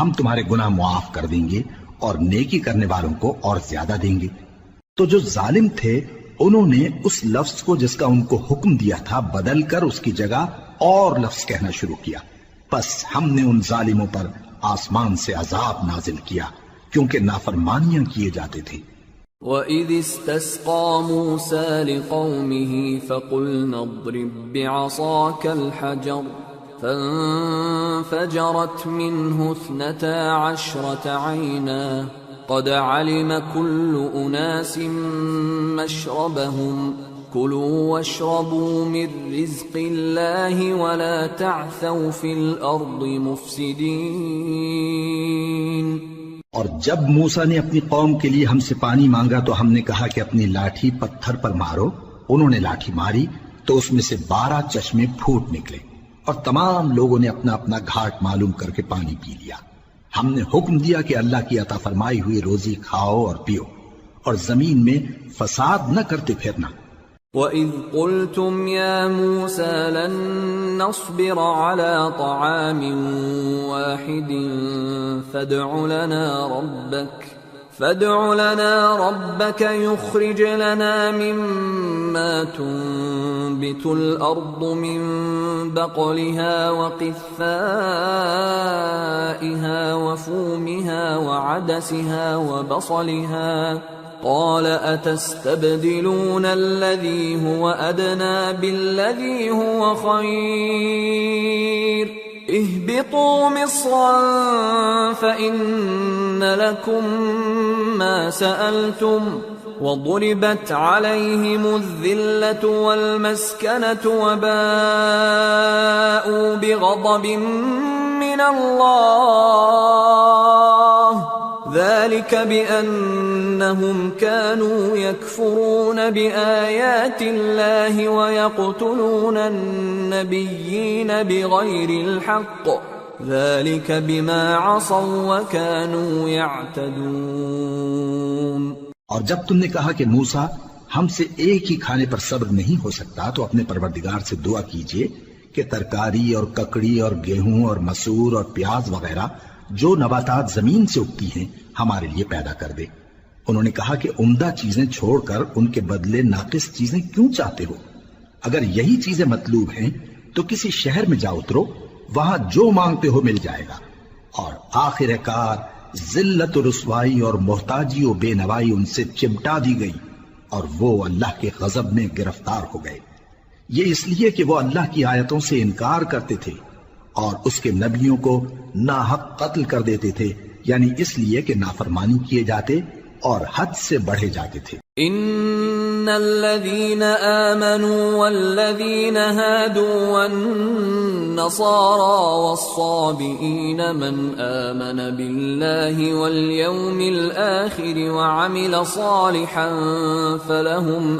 ہم تمہارے گناہ معاف کر دیں گے اور نیکی کرنے والوں کو اور زیادہ دیں گے، تو جو ظالم تھے انہوں نے اس لفظ کو جس کا ان کو حکم دیا تھا بدل کر اس کی جگہ اور لفظ کہنا شروع کیا، پس ہم نے ان ظالموں پر آسمان سے عذاب نازل کیا کیونکہ نافرمانیاں کیے جاتے تھے۔ وَإِذِ اسْتَسْقَىٰ مُوسَىٰ لِقَوْمِهِ فَقُلْنَا اضْرِب بِّعَصَاكَ الْحَجَرَ فَانفَجَرَتْ مِنْهُ 12 عَيْنًا قَدْ عَلِمَ كُلُّ أُنَاسٍ مَّشْرَبَهُمْ كُلُوا وَاشْرَبُوا مِن رِّزْقِ اللَّهِ وَلَا تَعْثَوْا فِي الْأَرْضِ مُفْسِدِينَ۔ اور جب موسیٰ نے اپنی قوم کے لیے ہم سے پانی مانگا تو ہم نے کہا کہ اپنی لاٹھی پتھر پر مارو، انہوں نے لاٹھی ماری تو اس میں سے 12 چشمے پھوٹ نکلے اور تمام لوگوں نے اپنا اپنا گھاٹ معلوم کر کے پانی پی لیا۔ ہم نے حکم دیا کہ اللہ کی عطا فرمائی ہوئی روزی کھاؤ اور پیو اور زمین میں فساد نہ کرتے پھرنا۔ وَإِذْ قُلْتُمْ يَا مُوسَىٰ لَن نَّصْبِرَ عَلَىٰ طَعَامٍ وَاحِدٍ فَادْعُ لَنَا رَبَّكَ يُخْرِجْ لَنَا مِمَّا تُنبِتُ الْأَرْضُ مِن بَقْلِهَا وَقِثَّائِهَا وَفُومِهَا وَعَدَسِهَا وَبَصَلِهَا قَالَ أَتَسْتَبْدِلُونَ الَّذِي هُوَ أَدْنَىٰ بِالَّذِي هُوَ خَيْرٌ اهْبِطُوا مِصْرًا فَإِنَّ لَكُم مَّا سَأَلْتُمْ وَضُرِبَتْ عَلَيْهِمُ الذِّلَّةُ وَالْمَسْكَنَةُ وَبَاءُوا بِغَضَبٍ مِّنَ اللَّهِ ذَلِكَ بِأَنَّهُمْ كَانُوا يَكْفُرُونَ بِآيَاتِ اللَّهِ وَيَقْتُلُونَ النَّبِيِّينَ بِغَيْرِ الْحَقِّ ذَلِكَ بِمَا عَصَوا وَكَانُوا يَعْتَدُونَ۔ اور جب تم نے کہا کہ موسیٰ ہم سے ایک ہی کھانے پر صبر نہیں ہو سکتا تو اپنے پروردگار سے دعا کیجئے کہ ترکاری اور ککڑی اور گیہوں اور مسور اور پیاز وغیرہ جو نباتات زمین سے اگتی ہیں ہمارے لیے پیدا کر دے، انہوں نے کہا کہ عمدہ چیزیں چھوڑ کر ان کے بدلے ناقص چیزیں کیوں چاہتے ہو؟ اگر یہی چیزیں مطلوب ہیں تو کسی شہر میں جا اترو، وہاں جو مانگتے ہو مل جائے گا، اور آخر کار ذلت و رسوائی اور محتاجی و بے نوائی ان سے چمٹا دی گئی، اور وہ اللہ کے غضب میں گرفتار ہو گئے۔ یہ اس لیے کہ وہ اللہ کی آیتوں سے انکار کرتے تھے اور اس کے نبیوں کو ناحق قتل کر دیتے تھے، یعنی اس لیے کہ نافرمانی کیے جاتے اور حد سے بڑھے جاتے تھے۔ ان الذين آمنوا والذين هادوا والنصارى والصابئين من آمن بالله واليوم الآخر وعمل صالحا فلهم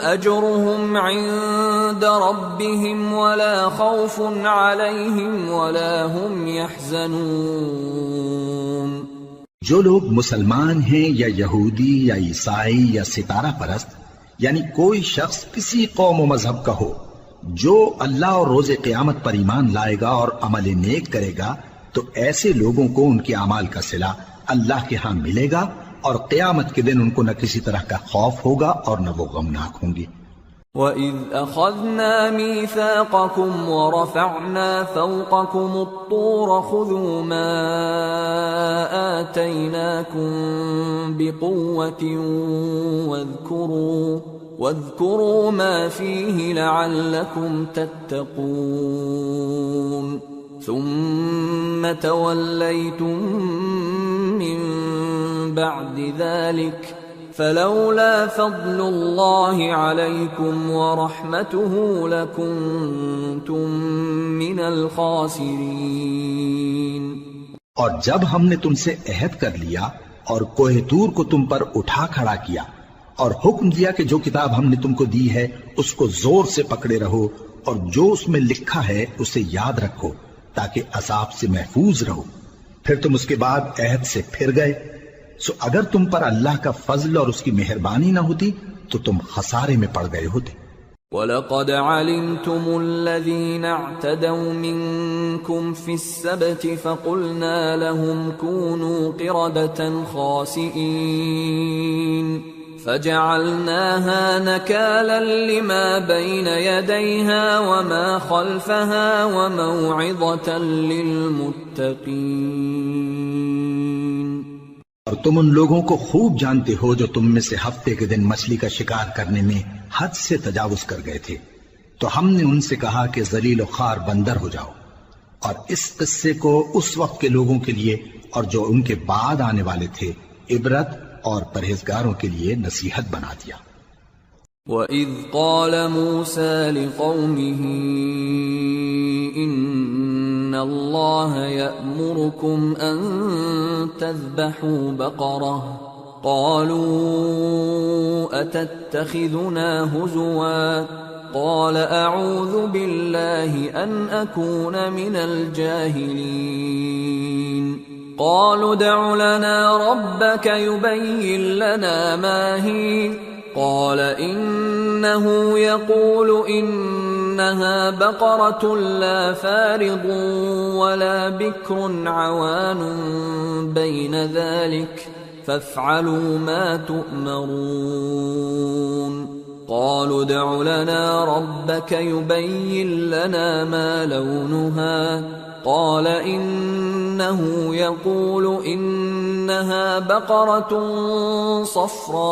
أجرهم عند ربهم ولا خوف عليهم ولا هم يحزنون۔ جو لوگ مسلمان ہیں یا یہودی یا عیسائی یا ستارہ پرست، یعنی کوئی شخص کسی قوم و مذہب کا ہو، جو اللہ اور روز قیامت پر ایمان لائے گا اور عمل نیک کرے گا، تو ایسے لوگوں کو ان کے اعمال کا صلہ اللہ کے ہاں ملے گا، اور قیامت کے دن ان کو نہ کسی طرح کا خوف ہوگا اور نہ وہ غمناک ہوں گے۔ وَإِذْ أَخَذْنَا مِيثَاقَكُمْ وَرَفَعْنَا فَوْقَكُمُ الطُّورَ خُذُوا مَا آتَيْنَاكُمْ بِقُوَّةٍ وَاذْكُرُوا مَا فِيهِ لَعَلَّكُمْ تَتَّقُونَ ثُمَّ تَوَلَّيْتُمْ مِنْ بَعْدِ ذَلِكَ فلولا فضل اللہ علیکم ورحمتہ لکنتم من الخاسرین۔ اور جب ہم نے تم سے عہد کر لیا اور کوہ طور کو تم پر اٹھا کھڑا کیا اور حکم دیا کہ جو کتاب ہم نے تم کو دی ہے اس کو زور سے پکڑے رہو اور جو اس میں لکھا ہے اسے یاد رکھو تاکہ عذاب سے محفوظ رہو، پھر تم اس کے بعد عہد سے پھر گئے، سو اگر تم پر اللہ کا فضل اور اس کی مہربانی نہ ہوتی تو تم خسارے میں پڑ گئے ہوتے۔ وَلَقَدْ عَلِمْتُمُ الَّذِينَ اعْتَدَوْا مِنْكُمْ فِي السَّبْتِ فَقُلْنَا لَهُمْ كُونُوا قِرَدَةً خَاسِئِينَ فَجَعَلْنَاهَا نَكَالًا لِمَا بَيْنَ يَدَيْهَا وَمَا خَلْفَهَا وَمَوْعِظَةً لِلْمُتَّقِينَ۔ اور تم ان لوگوں کو خوب جانتے ہو جو تم میں سے ہفتے کے دن مچھلی کا شکار کرنے میں حد سے تجاوز کر گئے تھے، تو ہم نے ان سے کہا کہ ذلیل و خوار بندر ہو جاؤ، اور اس قصے کو اس وقت کے لوگوں کے لیے اور جو ان کے بعد آنے والے تھے عبرت اور پرہیزگاروں کے لیے نصیحت بنا دیا۔ وَإِذْ قَالَ مُوسَى لِقَوْمِهِ إِنَّ اللَّهَ يَأْمُرُكُمْ أَن تَذْبَحُوا بَقَرَةً قَالُوا أَتَتَّخِذُنَا هُزُوًا قَالَ أَعُوذُ بِاللَّهِ أَنْ أَكُونَ مِنَ الْجَاهِلِينَ قَالُوا ادْعُ لَنَا رَبَّكَ يُبَيِّن لَّنَا مَا هِيَ قَالَ إِنَّهُ يَقُولُ إِنَّهَا بَقَرَةٌ لَّا فَارِضٌ وَلَا بِكْرٌ عَوَانٌ بَيْنَ ذَلِكَ فَافْعَلُوا مَا تُؤْمَرُونَ قَالُوا ادْعُ لَنَا رَبَّكَ يُبَيِّن لَّنَا مَا لَوْنُهَا قَالَ إِنَّهُ يَقُولُ إِنَّهَا بَقَرَةٌ صَفْرَاءُ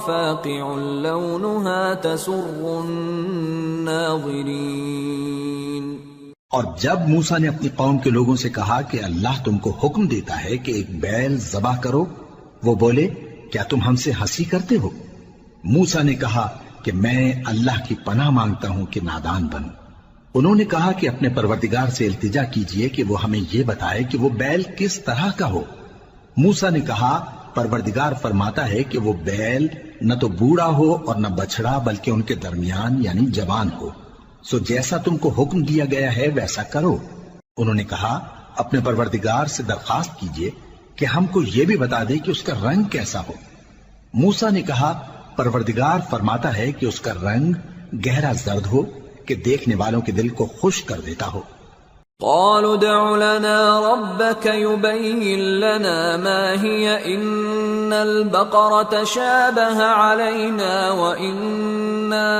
فَاقِعٌ لَّوْنُهَا تَسُرُّ النَّاظِرِينَ۔ اور جب موسیٰ نے اپنی قوم کے لوگوں سے کہا کہ اللہ تم کو حکم دیتا ہے کہ ایک بیل ذبح کرو، وہ بولے کیا تم ہم سے ہنسی کرتے ہو؟ موسیٰ نے کہا کہ میں اللہ کی پناہ مانگتا ہوں کہ نادان بنوں۔ انہوں نے کہا کہ اپنے پروردگار سے التجا کیجئے کہ وہ ہمیں یہ بتائے کہ وہ بیل کس طرح کا ہو۔ موسیٰ نے کہا پروردگار فرماتا ہے کہ وہ بیل نہ تو بوڑھا ہو اور نہ بچڑا بلکہ ان کے درمیان یعنی جوان ہو، سو جیسا تم کو حکم دیا گیا ہے ویسا کرو۔ انہوں نے کہا اپنے پروردگار سے درخواست کیجئے کہ ہم کو یہ بھی بتا دے کہ اس کا رنگ کیسا ہو۔ موسیٰ نے کہا پروردگار فرماتا ہے کہ اس کا رنگ گہرا زرد ہو کہ دیکھنے والوں کے دل کو خوش کر دیتا ہو۔ قالوا ادع لنا ربك يبين لنا ما هي إن البقرة شابه علينا وإنا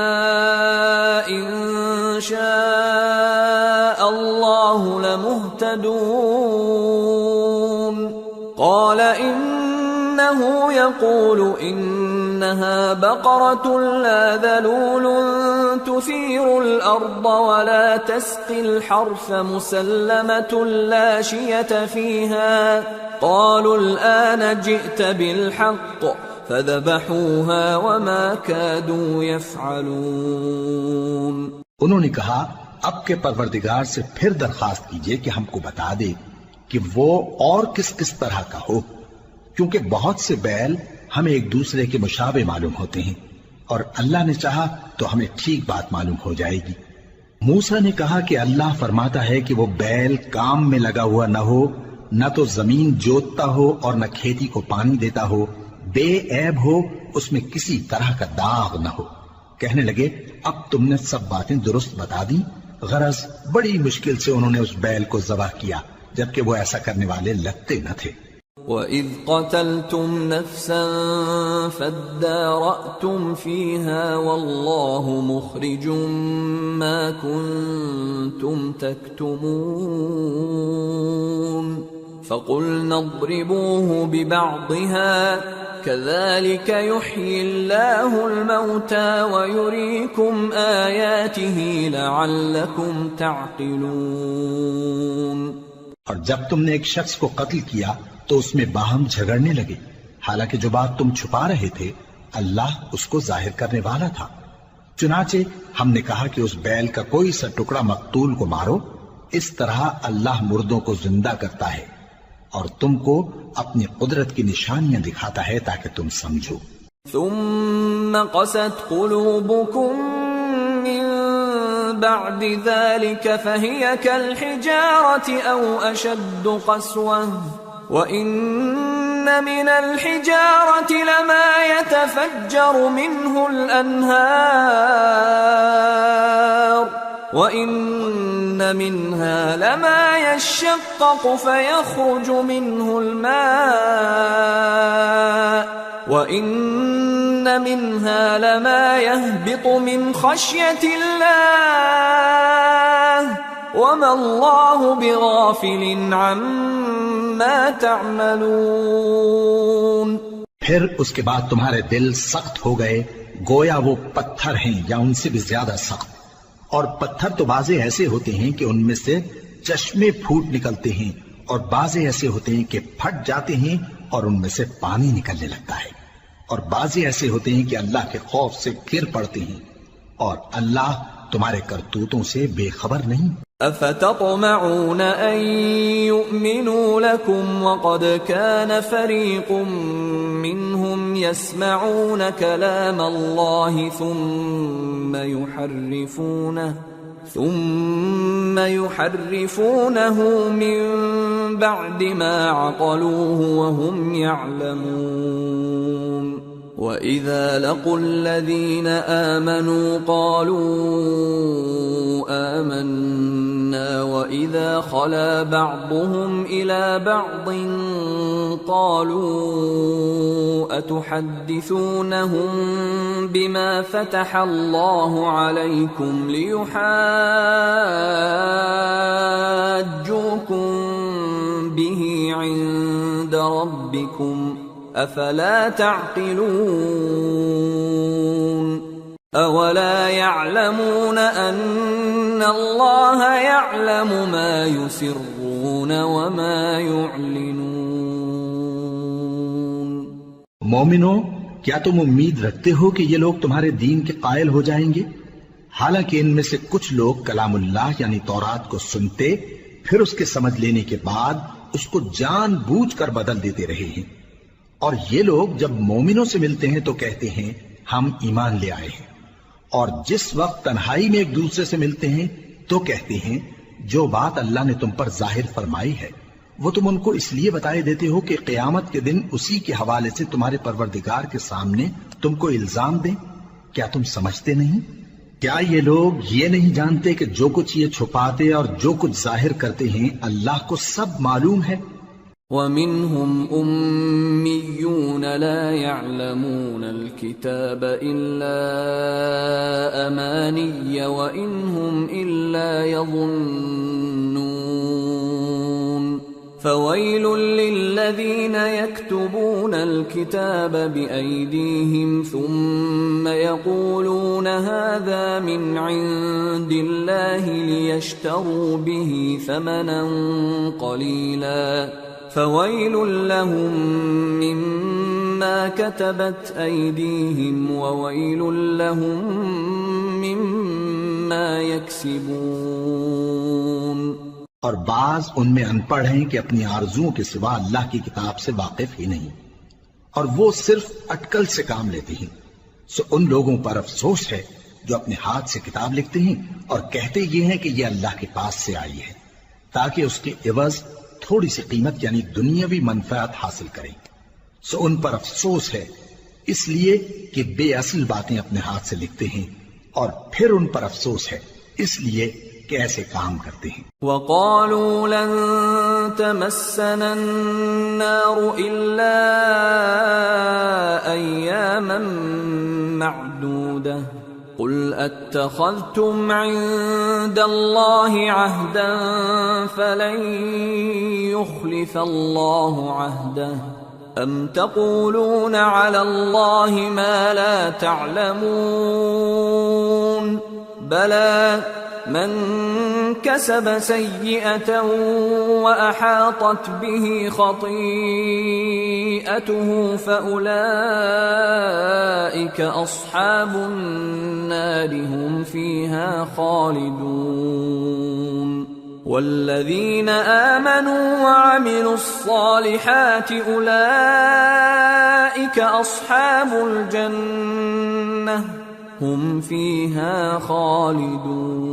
إن شاء الله لمهتدون قال إنه يقول إنها بقرة لا ذلول تثير الأرض ولا تسقي الحرث مسلمة لا شية فيها قالوا الآن جئت بالحق فذبحوها وما كادوا يفعلون. انہوں نے کہا اب کے پروردگار سے پھر درخواست کیجئے کہ ہم کو بتا دے کہ وہ اور کس کس طرح کا ہو، کیونکہ بہت سے بیل ہمیں ایک دوسرے کے مشابہ معلوم ہوتے ہیں، اور اللہ نے چاہا تو ہمیں ٹھیک بات معلوم ہو جائے گی. موسیٰ نے کہا کہ اللہ فرماتا ہے کہ وہ بیل کام میں لگا ہوا نہ ہو، نہ تو زمین جوتتا ہو اور نہ کھیتی کو پانی دیتا ہو، بے عیب ہو، اس میں کسی طرح کا داغ نہ ہو. کہنے لگے اب تم نے سب باتیں درست بتا دی. غرض بڑی مشکل سے انہوں نے اس بیل کو ذبح کیا، جبکہ وہ ایسا کرنے والے لگتے نہ تھے. وَإِذْ قَتَلْتُمْ نَفْسًا فَادَّارَأْتُمْ فِيهَا وَاللَّهُ مُخْرِجٌ مَا كُنْتُمْ تَكْتُمُونَ فَقُلْنَا اضْرِبُوهُ بِبَعْضِهَا كَذَلِكَ يُحْيِي اللَّهُ الْمَوْتَى وَيُرِيكُمْ آيَاتِهِ لَعَلَّكُمْ تَعْقِلُونَ. اور جب تم نے ایک شخص کو قتل کیا تو اس میں باہم جھگڑنے لگے، حالانکہ جو بات تم چھپا رہے تھے اللہ اس کو ظاہر کرنے والا تھا. چنانچہ ہم نے کہا کہ اس بیل کا کوئی سا ٹکڑا مقتول کو مارو، اس طرح اللہ مردوں کو زندہ کرتا ہے اور تم کو اپنی قدرت کی نشانیاں دکھاتا ہے تاکہ تم سمجھو. ثم قست قلوبكم من بعد ذلك فهي كالحجارة أو أشد قسوة وإن من الحجارة لما يتفجر منه الأنهار وإن منها لما يشقق فيخرج منه الماء وَإِنَّ مِنْهَا لَمَا يَهْبِطُ مِنْ خَشْيَةِ اللَّهِ وَمَا اللَّهُ بِغَافِلٍ عَمَّا تَعْمَلُونَ. پھر اس کے بعد تمہارے دل سخت ہو گئے گویا وہ پتھر ہیں یا ان سے بھی زیادہ سخت. اور پتھر تو بعضے ایسے ہوتے ہیں کہ ان میں سے چشمے پھوٹ نکلتے ہیں، اور بعضے ایسے ہوتے ہیں کہ پھٹ جاتے ہیں اور ان میں سے پانی نکلنے لگتا ہے، اور بعضے ایسے ہوتے ہیں کہ اللہ کے خوف سے گر پڑتے ہیں، اور اللہ تمہارے کرتوتوں سے بے خبر نہیں. أفتطمعون أن يؤمنوا لكم وقد كان فريق منهم يسمعون كلام الله ثم يحرفونه من بعد ما عقلوه وهم يعلمون. وَإِذَا لَقُوا الَّذِينَ آمَنُوا قَالُوا آمَنَّا وَإِذَا خَلَا بَعْضُهُمْ إِلَى بَعْضٍ قَالُوا أَتُحَدِّثُونَهُم بِمَا فَتَحَ اللَّهُ عَلَيْكُمْ لِيُحَاجُّوكُم بِهِ عِندَ رَبِّكُمْ افلا تعقلون. اولا يعلمون ان الله يعلم ما يسرون وما يعلنون. مومنو، کیا تم امید رکھتے ہو کہ یہ لوگ تمہارے دین کے قائل ہو جائیں گے؟ حالانکہ ان میں سے کچھ لوگ کلام اللہ یعنی تورات کو سنتے پھر اس کے سمجھ لینے کے بعد اس کو جان بوجھ کر بدل دیتے رہے ہیں. اور یہ لوگ جب مومنوں سے ملتے ہیں تو کہتے ہیں ہم ایمان لے آئے ہیں، اور جس وقت تنہائی میں ایک دوسرے سے ملتے ہیں تو کہتے ہیں جو بات اللہ نے تم پر ظاہر فرمائی ہے وہ تم ان کو اس لیے بتائے دیتے ہو کہ قیامت کے دن اسی کے حوالے سے تمہارے پروردگار کے سامنے تم کو الزام دیں. کیا تم سمجھتے نہیں؟ کیا یہ لوگ یہ نہیں جانتے کہ جو کچھ یہ چھپاتے اور جو کچھ ظاہر کرتے ہیں اللہ کو سب معلوم ہے؟ وَمِنْهُمْ أُمِّيُّونَ لَا يَعْلَمُونَ الْكِتَابَ إِلَّا أَمَانِيَّ وَإِنْ هُمْ إِلَّا يَظُنُّونَ فَوَيْلٌ لِّلَّذِينَ يَكْتُبُونَ الْكِتَابَ بِأَيْدِيهِمْ ثُمَّ يَقُولُونَ هَذَا مِنْ عِندِ اللَّهِ لِيَشْتَرُوا بِهِ ثَمَنًا قَلِيلًا فَوَيْلٌ لَّهُم مِّمَّا كَتَبَتْ أَيْدِيهِمْ وَوَيْلٌ لَّهُم مِّمَّا يَكْسِبُونَ۔ اور بعض ان میں ان پڑھ ہیں کہ اپنی آرزوؤں کے سوا اللہ کی کتاب سے واقف ہی نہیں، اور وہ صرف اٹکل سے کام لیتے ہیں، سو ان لوگوں پر افسوس ہے جو اپنے ہاتھ سے کتاب لکھتے ہیں اور کہتے یہ ہیں کہ یہ اللہ کے پاس سے آئی ہے تاکہ اس کے عوض تھوڑی سی قیمت یعنی دنیاوی منفعت حاصل کریں، سو ان پر افسوس ہے اس لیے کہ بے اصل باتیں اپنے ہاتھ سے لکھتے ہیں، اور پھر ان پر افسوس ہے اس لیے کہ ایسے کام کرتے ہیں۔ وَقَالُوا لَن تَمَسَّنَا النَّارُ إِلَّا أَيَّامًا مَّعْدُودَةً قُلْ أَتَّخَذْتُمْ عِندَ اللَّهِ عَهْدًا فَلَن يُخْلِفَ اللَّهُ عَهْدَهُ أَمْ تَقُولُونَ عَلَى اللَّهِ مَا لَا تَعْلَمُونَ بَلَى من كسب سيئة وأحاطت به خطيئته فأولئك أصحاب النار هم فيها خالدون والذين آمنوا وعملوا الصالحات أولئك أصحاب الجنة ہم فیہا خالدون۔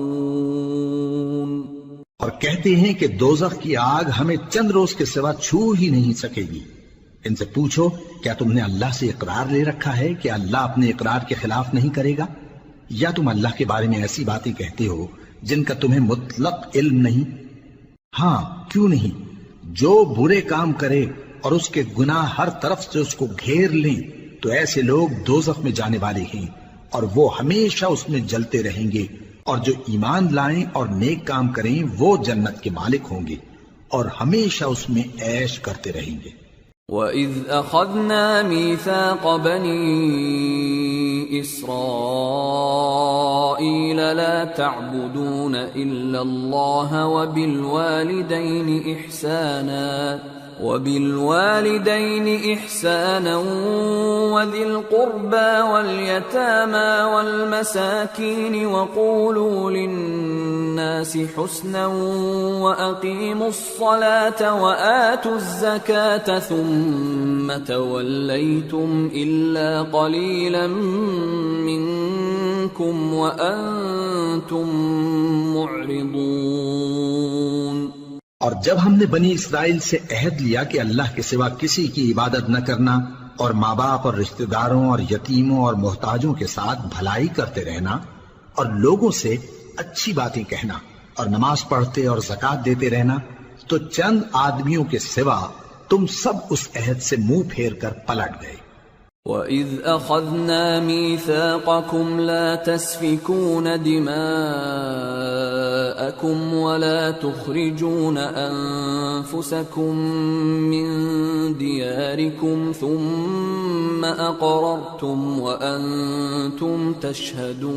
اور کہتے ہیں کہ دوزخ کی آگ ہمیں چند روز کے سوا چھو ہی نہیں سکے گی۔ ان سے پوچھو کیا تم نے اللہ سے اقرار لے رکھا ہے کہ اللہ اپنے اقرار کے خلاف نہیں کرے گا، یا تم اللہ کے بارے میں ایسی باتیں کہتے ہو جن کا تمہیں مطلق علم نہیں؟ ہاں کیوں نہیں، جو برے کام کرے اور اس کے گناہ ہر طرف سے اس کو گھیر لیں تو ایسے لوگ دوزخ میں جانے والے ہیں، اور وہ ہمیشہ اس میں جلتے رہیں گے، اور جو ایمان لائیں اور نیک کام کریں وہ جنت کے مالک ہوں گے اور ہمیشہ اس میں عیش کرتے رہیں گے۔ وَإِذْ أَخَذْنَا مِيثَاقَ بَنِي إِسْرَائِيلَ لَا تَعْبُدُونَ إِلَّا اللَّهَ وَبِالْوَالِدَيْنِ إِحْسَانًا وَذِي الْقُرْبَى وَالْيَتَامَى وَالْمَسَاكِينِ وَقُولُوا لِلنَّاسِ حُسْنًا وَأَقِيمُوا الصَّلَاةَ وَآتُوا الزَّكَاةَ ثُمَّ تَوَلَّيْتُمْ إِلَّا قَلِيلًا مِّنكُمْ وَأَنتُمْ مُعْرِضُونَ۔ اور جب ہم نے بنی اسرائیل سے عہد لیا کہ اللہ کے سوا کسی کی عبادت نہ کرنا، اور ماں باپ اور رشتہ داروں اور یتیموں اور محتاجوں کے ساتھ بھلائی کرتے رہنا، اور لوگوں سے اچھی باتیں کہنا، اور نماز پڑھتے اور زکوٰۃ دیتے رہنا، تو چند آدمیوں کے سوا تم سب اس عہد سے منہ پھیر کر پلٹ گئے۔ وَإِذْ أَخَذْنَا مِيثَاقَكُمْ لَا تَسْفِكُونَ دِمَاءَكُمْ وَلَا تُخْرِجُونَ أَنفُسَكُمْ مِنْ دِيَارِكُمْ ثُمَّ أَقْرَرْتُمْ وَأَنْتُمْ تَشْهَدُونَ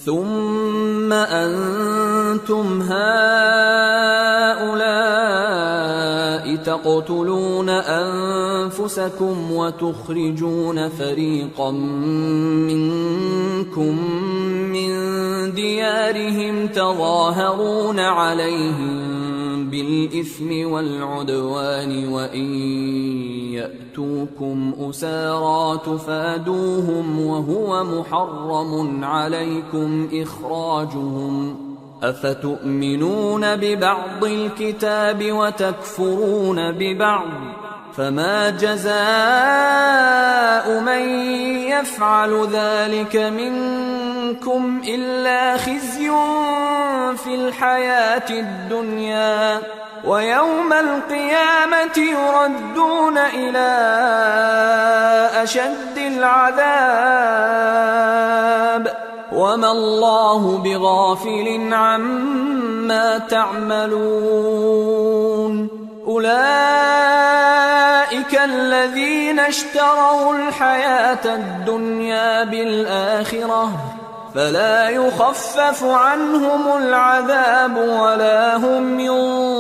ثُمَّ أَنْتُمْ هَؤُلَاءِ تَقْتُلُونَ أَنفُسَكُمْ وَتُخْرِجُونَ فَرِيقًا مِّنكُم مِّن دِيَارِهِمْ تَظَاهَرُونَ عَلَيْهِم بِالْإِثْمِ وَالْعُدْوَانِ وَإِن يَأْتُوكُمْ أُسَارَىٰ تُفَادُوهُمْ وَهُوَ مُحَرَّمٌ عَلَيْكُمْ إِخْرَاجُهُمْ أَفَتُؤْمِنُونَ بِبَعْضِ الْكِتَابِ وَتَكْفُرُونَ بِبَعْضٍ فما جزاء من يفعل ذلك منكم إلا خزي في الحياة الدنيا ويوم القيامة يردون إلى أشد العذاب وما الله بغافل عما تعملون أولئك الذين اشتروا الحياة الدنيا بالآخرة فلا يخفف عنهم العذاب ولا هم ينصرون۔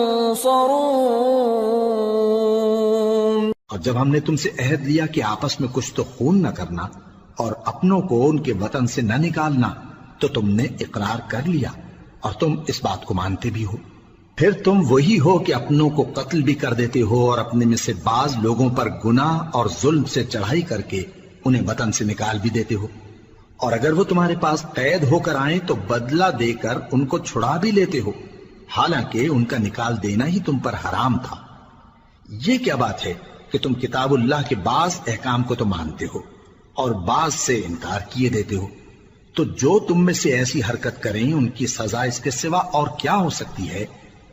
اور جب ہم نے تم سے عہد لیا کہ آپس میں کچھ تو خون نہ کرنا اور اپنوں کو ان کے وطن سے نہ نکالنا، تو تم نے اقرار کر لیا اور تم اس بات کو مانتے بھی ہو۔ پھر تم وہی ہو کہ اپنوں کو قتل بھی کر دیتے ہو اور اپنے میں سے بعض لوگوں پر گناہ اور ظلم سے چڑھائی کر کے انہیں وطن سے نکال بھی دیتے ہو، اور اگر وہ تمہارے پاس قید ہو کر آئیں تو بدلہ دے کر ان کو چھڑا بھی لیتے ہو، حالانکہ ان کا نکال دینا ہی تم پر حرام تھا۔ یہ کیا بات ہے کہ تم کتاب اللہ کے بعض احکام کو تو مانتے ہو اور بعض سے انکار کیے دیتے ہو؟ تو جو تم میں سے ایسی حرکت کریں ان کی سزا اس کے سوا اور کیا ہو سکتی ہے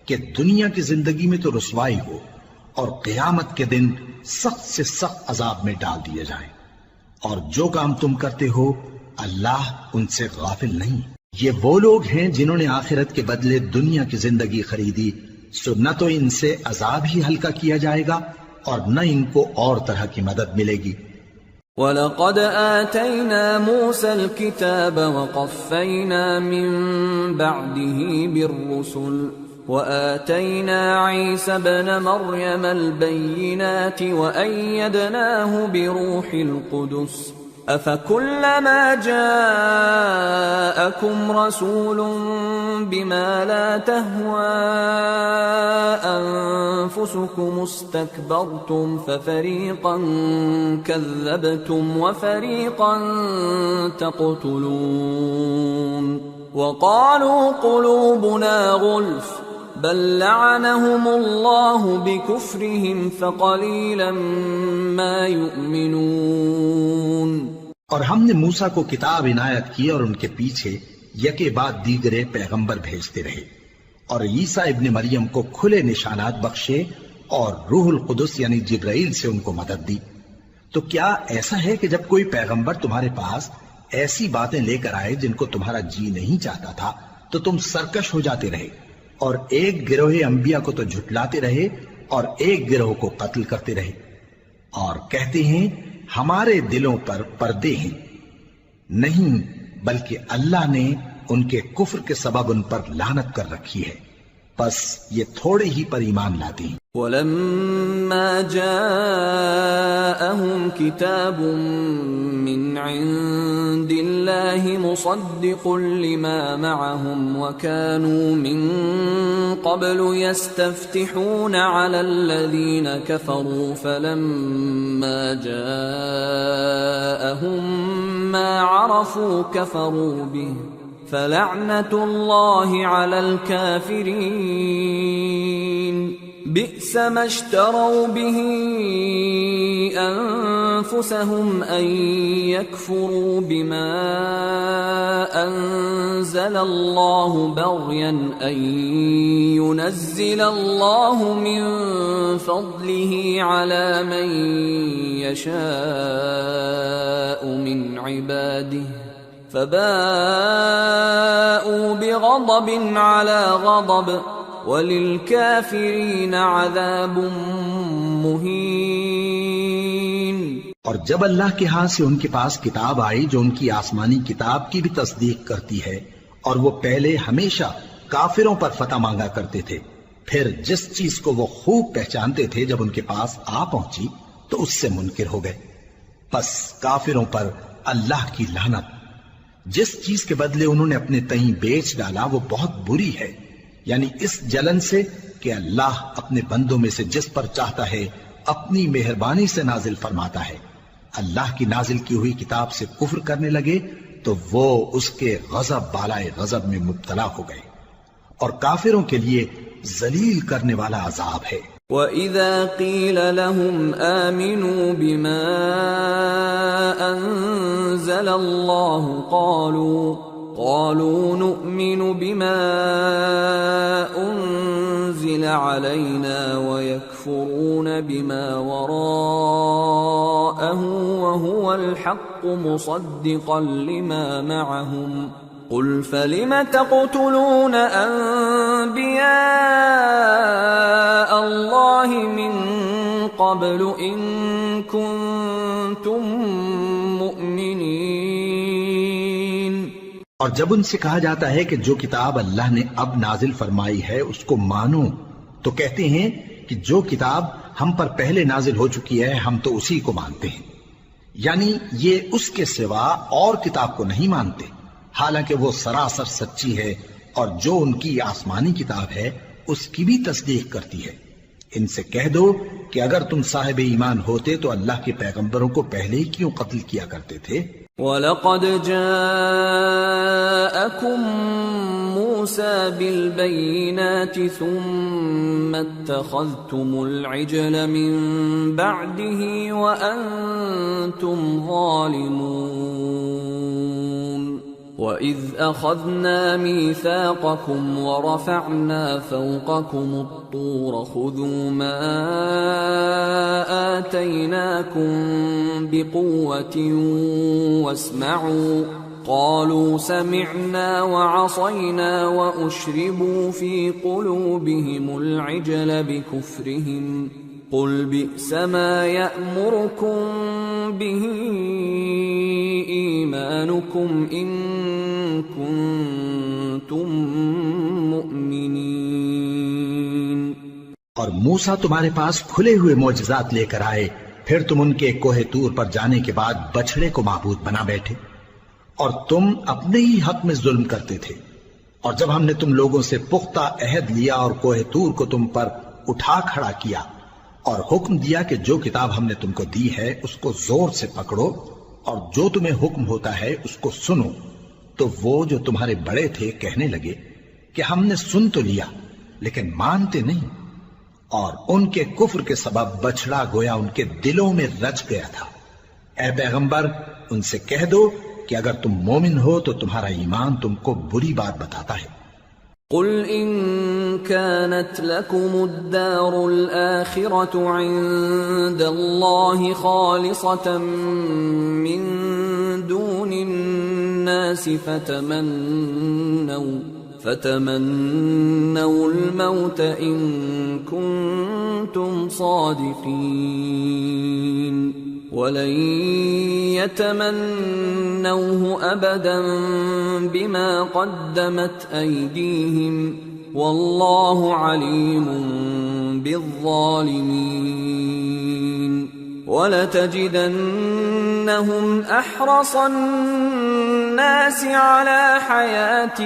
کہ دنیا کی زندگی میں تو رسوائی ہو اور قیامت کے دن سخت سے سخت عذاب میں ڈال دیے جائیں۔ اور جو کام تم کرتے ہو اللہ ان سے غافل نہیں۔ یہ وہ لوگ ہیں جنہوں نے آخرت کے بدلے دنیا کی زندگی خریدی، سو نہ تو ان سے عذاب ہی ہلکا کیا جائے گا اور نہ ان کو اور طرح کی مدد ملے گی۔ وَلَقَدْ آتَيْنَا مُوسَى الْكِتَابَ وَقَفَّيْنَا مِن بَعْدِهِ بِالرُّسُلِ وَآتَيْنَا عِيسَى ابْنَ مَرْيَمَ الْبَيِّنَاتِ وَأَيَّدْنَاهُ بِرُوحِ الْقُدُسِ أَفَكُلَّمَا جَاءَكُمْ رَسُولٌ بِمَا لَا تَهْوَى أَنفُسُكُمُ اسْتَكْبَرْتُمْ فَفَرِيقًا كَذَّبْتُمْ وَفَرِيقًا تَقْتُلُونَ وَقَالُوا قُلُوبُنَا غُلْفٌ بَل لَّعَنَهُمُ اللَّهُ بِكُفْرِهِمْ فَقَلِيلًا مَا يُؤْمِنُونَ۔ اور ہم نے موسیٰ کو کتاب عنایت کی اور ان کے پیچھے یکے بعد دیگرے پیغمبر بھیجتے رہے، اور عیسیٰ ابن مریم کو کھلے نشانات بخشے اور روح القدس یعنی جبرائیل سے ان کو مدد دی۔ تو کیا ایسا ہے کہ جب کوئی پیغمبر تمہارے پاس ایسی باتیں لے کر آئے جن کو تمہارا جی نہیں چاہتا تھا تو تم سرکش ہو جاتے رہے، اور ایک گروہ انبیاء کو تو جھٹلاتے رہے اور ایک گروہ کو قتل کرتے رہے، اور کہتے ہیں ہمارے دلوں پر پردے ہیں؟ نہیں، بلکہ اللہ نے ان کے کفر کے سبب ان پر لعنت کر رکھی ہے، پس یہ تھوڑے ہی پر ایمان لاتے ہیں۔ وَلَمَّا جَاءَهُمْ كِتَابٌ مِّنْ عِندِ اللَّهِ مُصَدِّقٌ لِّمَا مَعَهُمْ وَكَانُوا مِن قَبْلُ يَسْتَفْتِحُونَ عَلَى الَّذِينَ كَفَرُوا فَلَمَّا جَاءَهُم مَّا عَرَفُوا كَفَرُوا بِهِ فَلَعْنَةُ اللَّهِ عَلَى الْكَافِرِينَ بئس ما اشتروا به أنفسهم أن يكفروا بما أنزل الله بغيا أن ينزل الله من فضله على من يشاء من عباده فباءوا بغضب على غضب وَلِلْكَافِرِينَ عَذَابٌ مُّهِينٌ۔ اور جب اللہ کے ہاں سے ان کے پاس کتاب آئی جو ان کی آسمانی کتاب کی بھی تصدیق کرتی ہے، اور وہ پہلے ہمیشہ کافروں پر فتح مانگا کرتے تھے، پھر جس چیز کو وہ خوب پہچانتے تھے جب ان کے پاس آ پہنچی تو اس سے منکر ہو گئے، پس کافروں پر اللہ کی لعنت۔ جس چیز کے بدلے انہوں نے اپنے تئیں بیچ ڈالا وہ بہت بری ہے، یعنی اس جلن سے کہ اللہ اپنے بندوں میں سے جس پر چاہتا ہے اپنی مہربانی سے نازل فرماتا ہے۔ اللہ کی نازل کی ہوئی کتاب سے کفر کرنے لگے تو وہ اس کے غضب بالائے غضب میں مبتلا ہو گئے، اور کافروں کے لیے ذلیل کرنے والا عذاب ہے۔ وَإِذَا قِيلَ لَهُمْ آمِنُوا بِمَا أَنزَلَ اللَّهُ قَالُوا نُؤْمِنُ بِمَا أُنزِلَ عَلَيْنَا وَيَكْفُرُونَ بِمَا وَرَاءَهُ وَهُوَ الْحَقُّ مُصَدِّقًا لِمَا مَعَهُمْ قُلْ فَلِمَ تَقْتُلُونَ أَنبِيَاءَ اللَّهِ مِن قَبْلُ إِن كُنتُم مُّؤْمِنِينَ۔ اور جب ان سے کہا جاتا ہے کہ جو کتاب اللہ نے اب نازل فرمائی ہے اس کو مانو، تو کہتے ہیں کہ جو کتاب ہم پر پہلے نازل ہو چکی ہے ہم تو اسی کو مانتے ہیں، یعنی یہ اس کے سوا اور کتاب کو نہیں مانتے، حالانکہ وہ سراسر سچی ہے، اور جو ان کی آسمانی کتاب ہے اس کی بھی تصدیق کرتی ہے۔ ان سے کہہ دو کہ اگر تم صاحب ایمان ہوتے تو اللہ کے پیغمبروں کو پہلے ہی کیوں قتل کیا کرتے تھے؟ وَلَقَدْ جَاءَكُم مُوسَى بِالْبَيِّنَاتِ ثُمَّ اتَّخَذْتُمُ الْعِجْلَ مِن بَعْدِهِ وَأَنتُمْ ظَالِمُونَ وَإِذْ أَخَذْنَا مِيثَاقَكُمْ وَرَفَعْنَا فَوْقَكُمُ الطُّورَ خُذُوا مَا آتَيْنَاكُمْ بِقُوَّةٍ وَاسْمَعُوا قَالُوا سَمِعْنَا وَعَصَيْنَا وَأُشْرِبُوا فِي قُلُوبِهِمُ الْعِجْلَ بِكُفْرِهِمْ قُلْ بِئْسَ مَا يَأْمُرُكُمْ بِهِ إِيمَانُكُمْ إِن كُنتُم مُّؤْمِنِينَ۔ اور موسیٰ تمہارے پاس کھلے ہوئے معجزات لے کر آئے، پھر تم ان کے کوہ طور پر جانے کے بعد بچڑے کو معبود بنا بیٹھے، اور تم اپنے ہی حق میں ظلم کرتے تھے۔ اور جب ہم نے تم لوگوں سے پختہ عہد لیا اور کوہ طور کو تم پر اٹھا کھڑا کیا اور حکم دیا کہ جو کتاب ہم نے تم کو دی ہے اس کو زور سے پکڑو اور جو تمہیں حکم ہوتا ہے اس کو سنو، تو وہ جو تمہارے بڑے تھے کہنے لگے کہ ہم نے سن تو لیا لیکن مانتے نہیں، اور ان کے کفر کے سبب بچڑا گویا ان کے دلوں میں رچ گیا تھا۔ اے پیغمبر ان سے کہہ دو کہ اگر تم مومن ہو تو تمہارا ایمان تم کو بری بات بتاتا ہے۔ قل إن كانت لكم الدار الآخرة عند الله خالصة من دون الناس فتمنوا الموت إن كنتم صادقين ولن يتمنوه أبدا بما قدمت أيديهم والله عليم بالظالمين ولتجدنهم أحرص الناس على حياة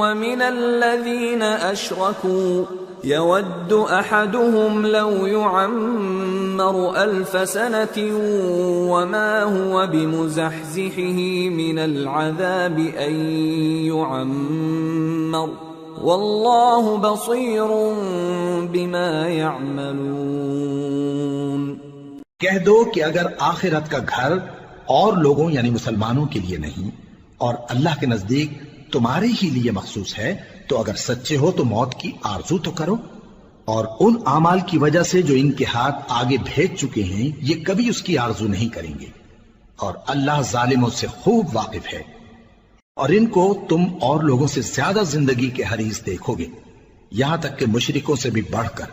ومن الذين أشركوا يود أحدهم لو يعمر 1000 سنة وما هو بمزحزحه من العذاب أن يعمر والله بصير بما يعملون۔ کہہ دو کہ اگر آخرت کا گھر اور لوگوں یعنی مسلمانوں کے لیے نہیں اور اللہ کے نزدیک تمہارے ہی لیے مخصوص ہے تو اگر سچے ہو تو موت کی آرزو تو کرو، اور ان اعمال کی وجہ سے جو ان کے ہاتھ آگے بھیج چکے ہیں یہ کبھی اس کی آرزو نہیں کریں گے، اور اللہ ظالموں سے خوب واقف ہے۔ اور ان کو تم اور لوگوں سے زیادہ زندگی کے حریص دیکھو گے، یہاں تک کہ مشرکوں سے بھی بڑھ کر۔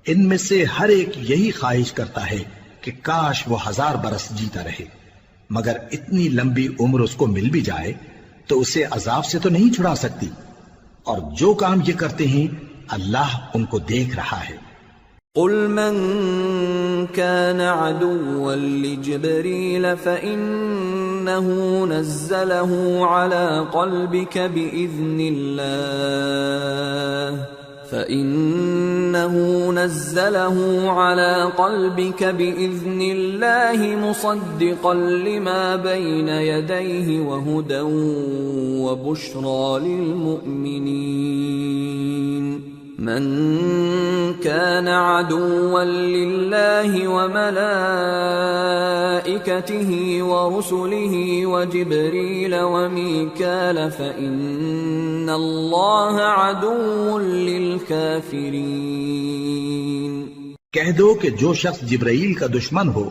ان میں سے ہر ایک یہی خواہش کرتا ہے کہ کاش وہ 1000 برس جیتا رہے، مگر اتنی لمبی عمر اس کو مل بھی جائے تو اسے عذاب سے تو نہیں چھڑا سکتی، اور جو کام یہ کرتے ہیں اللہ ان کو دیکھ رہا ہے۔ قل من كان عدوا لجبريل فإنه نزله على قلبك بإذن الله مصدقا لما بين يديه وهدى وبشرى للمؤمنين۔ من كان عدوا لله وملائكته ورسله وجبريل وميكال فإن الله عدو للكافرين۔ کہہ دو کہ جو شخص جبرائیل کا دشمن ہو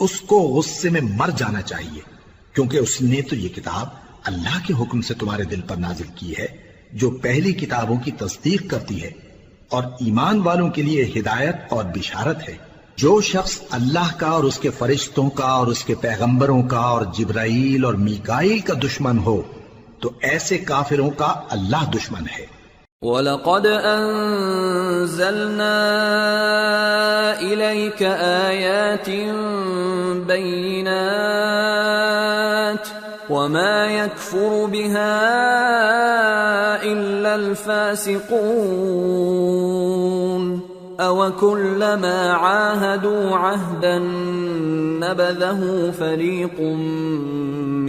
اس کو غصے میں مر جانا چاہیے، کیونکہ اس نے تو یہ کتاب اللہ کے حکم سے تمہارے دل پر نازل کی ہے جو پہلی کتابوں کی تصدیق کرتی ہے اور ایمان والوں کے لیے ہدایت اور بشارت ہے۔ جو شخص اللہ کا اور اس کے فرشتوں کا اور اس کے پیغمبروں کا اور جبرائیل اور میکائیل کا دشمن ہو تو ایسے کافروں کا اللہ دشمن ہے۔ وَلَقَدْ أَنزَلْنَا إِلَيْكَ آيَاتٍ بَيِّنَاتٍ وَمَا يَكْفُرُ بِهَا إِلَّا الْفَاسِقُونَ أَوَكُلَّمَا عَاهَدُوا عَهْدًا نَبَذَهُ فَرِيقٌ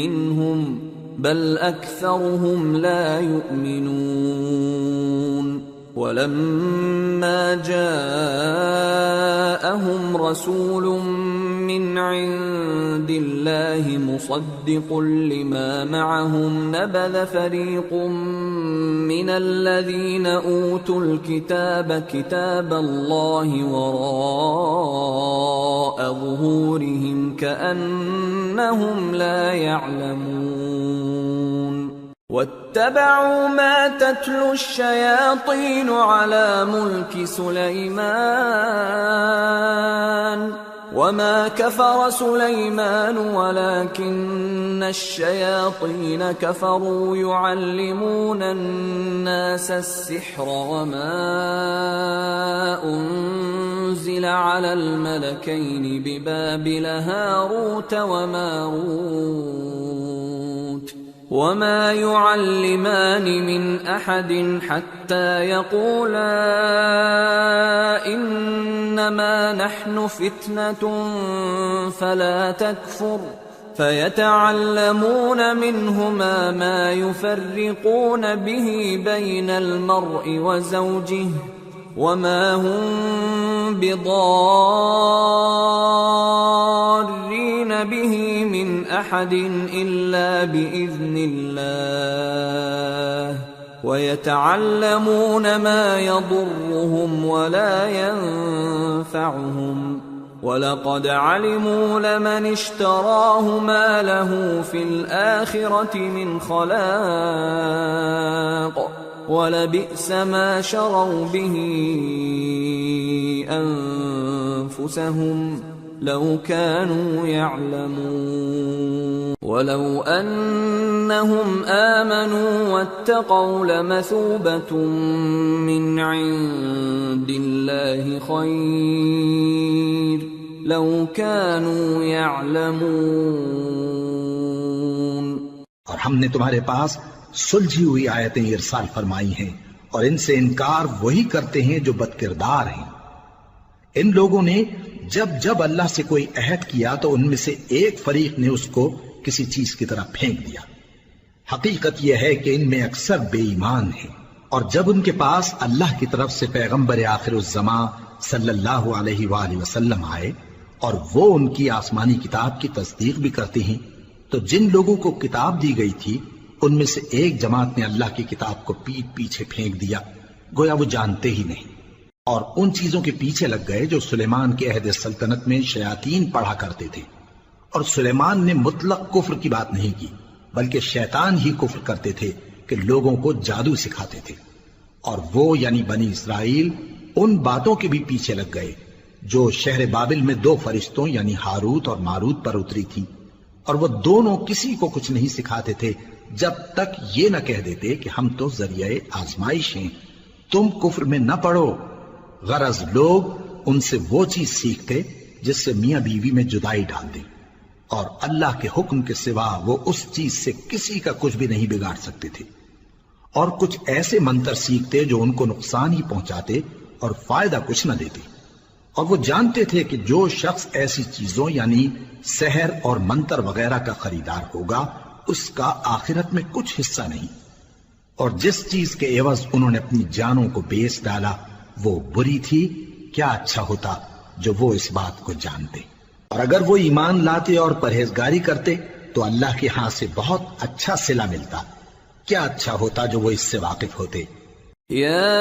مِّنْهُمْ بل أكثرهم لا يؤمنون۔ ولما جاءهم رسول من عند الله مصدق لما معهم نبذ فريق من الذين أوتوا الكتاب كتاب الله وراء ظهورهم كأنهم لا يعلمون۔ واتبعوا ما تتلو الشياطين على ملك سليمان وما كفر سليمان ولكن الشياطين كفروا يعلمون الناس السحر وما أنزل على الملكين ببابل هاروت وماروت وما يعلمان من أحد حتى يقولا إنما نحن فتنة فلا تكفر فيتعلمون منهما ما يفرقون به بين المرء وزوجه وما هم بضارين به من أحد إلا بإذن الله ويتعلمون ما يضرهم ولا ينفعهم وَلَقَدْ عَلِمُوا لَمَنِ اشْتَرَاهُ مَا لَهُ فِي الْآخِرَةِ مِنْ خَلَاقٍ وَلَبِئْسَ مَا شَرَوْا بِهِ أَنفُسَهُمْ لَوْ كَانُوا يَعْلَمُونَ وَلَوْ أَنَّهُمْ آمَنُوا وَاتَّقَوْا لَمَثُوبَةٌ مِّنْ عِندِ اللَّهِ خَيْرٌ لَوْ كَانُوا يَعْلَمُونَ۔ اور ہم نے تمہارے پاس سلجھی ہوئی آیتیں ارسال فرمائی ہیں اور ان سے انکار وہی کرتے ہیں جو بدکردار ہیں۔ ان لوگوں نے جب اللہ سے کوئی عہد کیا تو ان میں سے ایک فریق نے اس کو کسی چیز کی طرح پھینک دیا۔ حقیقت یہ ہے کہ ان میں اکثر بے ایمان ہیں، اور جب ان کے پاس اللہ کی طرف سے پیغمبر آخر الزمان صلی اللہ علیہ وآلہ وسلم آئے اور وہ ان کی آسمانی کتاب کی تصدیق بھی کرتے ہیں، تو جن لوگوں کو کتاب دی گئی تھی ان میں سے ایک جماعت نے اللہ کی کتاب کو پیٹ پیچھے پھینک دیا، گویا وہ جانتے ہی نہیں، اور ان چیزوں کے پیچھے لگ گئے جو سلیمان کے عہد سلطنت میں شیاطین پڑھا کرتے تھے۔ اور سلیمان نے مطلق کفر کی بات نہیں کی، بلکہ شیطان ہی کفر کرتے تھے کہ لوگوں کو جادو سکھاتے تھے۔ اور وہ یعنی بنی اسرائیل ان باتوں کے بھی پیچھے لگ گئے جو شہر بابل میں دو فرشتوں یعنی ہاروت اور ماروت پر اتری تھی، اور وہ دونوں کسی کو کچھ نہیں سکھاتے تھے جب تک یہ نہ کہہ دیتے کہ ہم تو ذریعہ آزمائش ہیں، تم کفر میں نہ پڑو۔ غرض لوگ ان سے وہ چیز سیکھتے جس سے میاں بیوی میں جدائی ڈال دیں، اور اللہ کے حکم کے سوا وہ اس چیز سے کسی کا کچھ بھی نہیں بگاڑ سکتے تھے، اور کچھ ایسے منتر سیکھتے جو ان کو نقصان ہی پہنچاتے اور فائدہ کچھ نہ دیتے۔ اور وہ جانتے تھے کہ جو شخص ایسی چیزوں یعنی سحر اور منتر وغیرہ کا خریدار ہوگا اس کا آخرت میں کچھ حصہ نہیں۔ اور جس چیز کے عوض انہوں نے اپنی جانوں کو بیچ ڈالا وہ بری تھی، کیا اچھا ہوتا جو وہ اس بات کو جانتے۔ اور اگر وہ ایمان لاتے اور پرہیزگاری کرتے تو اللہ کے ہاں سے بہت اچھا صلہ ملتا، کیا اچھا ہوتا جو وہ اس سے واقف ہوتے۔ يا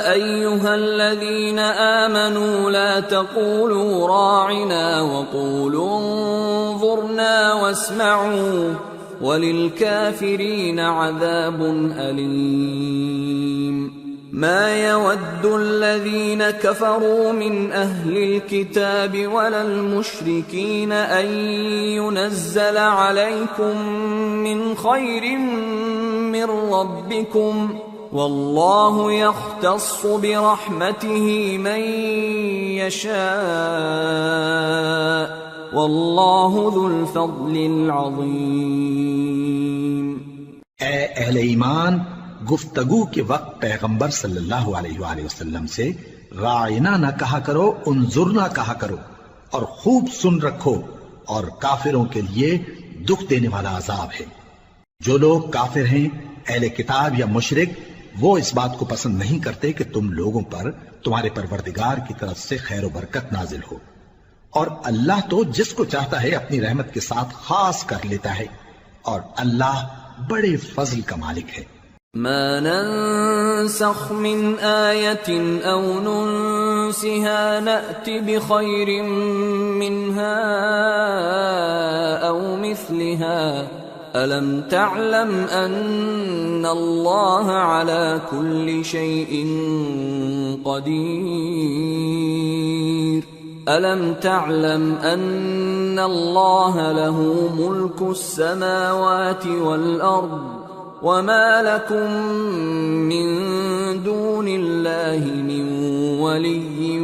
أيها الذين آمنوا لا تقولوا راعنا وقولوا انظرنا واسمعوا وللكافرين عذاب أليم ما يود الذين كفروا من أهل الكتاب ولا المشركين أن ينزل عليكم من خير من ربكم والله يختص برحمته من يشاء والله ذو الفضل العظيم۔ اے اہل ایمان، گفتگو کے وقت پیغمبر صلی اللہ علیہ وآلہ وسلم سے راعنا نہ کہا کرو، انظرنا کہا کرو، اور خوب سن رکھو، اور کافروں کے لیے دکھ دینے والا عذاب ہے۔ جو لوگ کافر ہیں، اہل کتاب یا مشرک، وہ اس بات کو پسند نہیں کرتے کہ تم لوگوں پر تمہارے پروردگار کی طرف سے خیر و برکت نازل ہو، اور اللہ تو جس کو چاہتا ہے اپنی رحمت کے ساتھ خاص کر لیتا ہے، اور اللہ بڑے فضل کا مالک ہے۔ ما ننسخ من آية أو ننسها نأت بخير منها أو مثلها ألم تعلم أن الله على كل شيء قدير ألم تعلم أن الله له ملك السماوات والأرض وما لكم من دون الله من ولي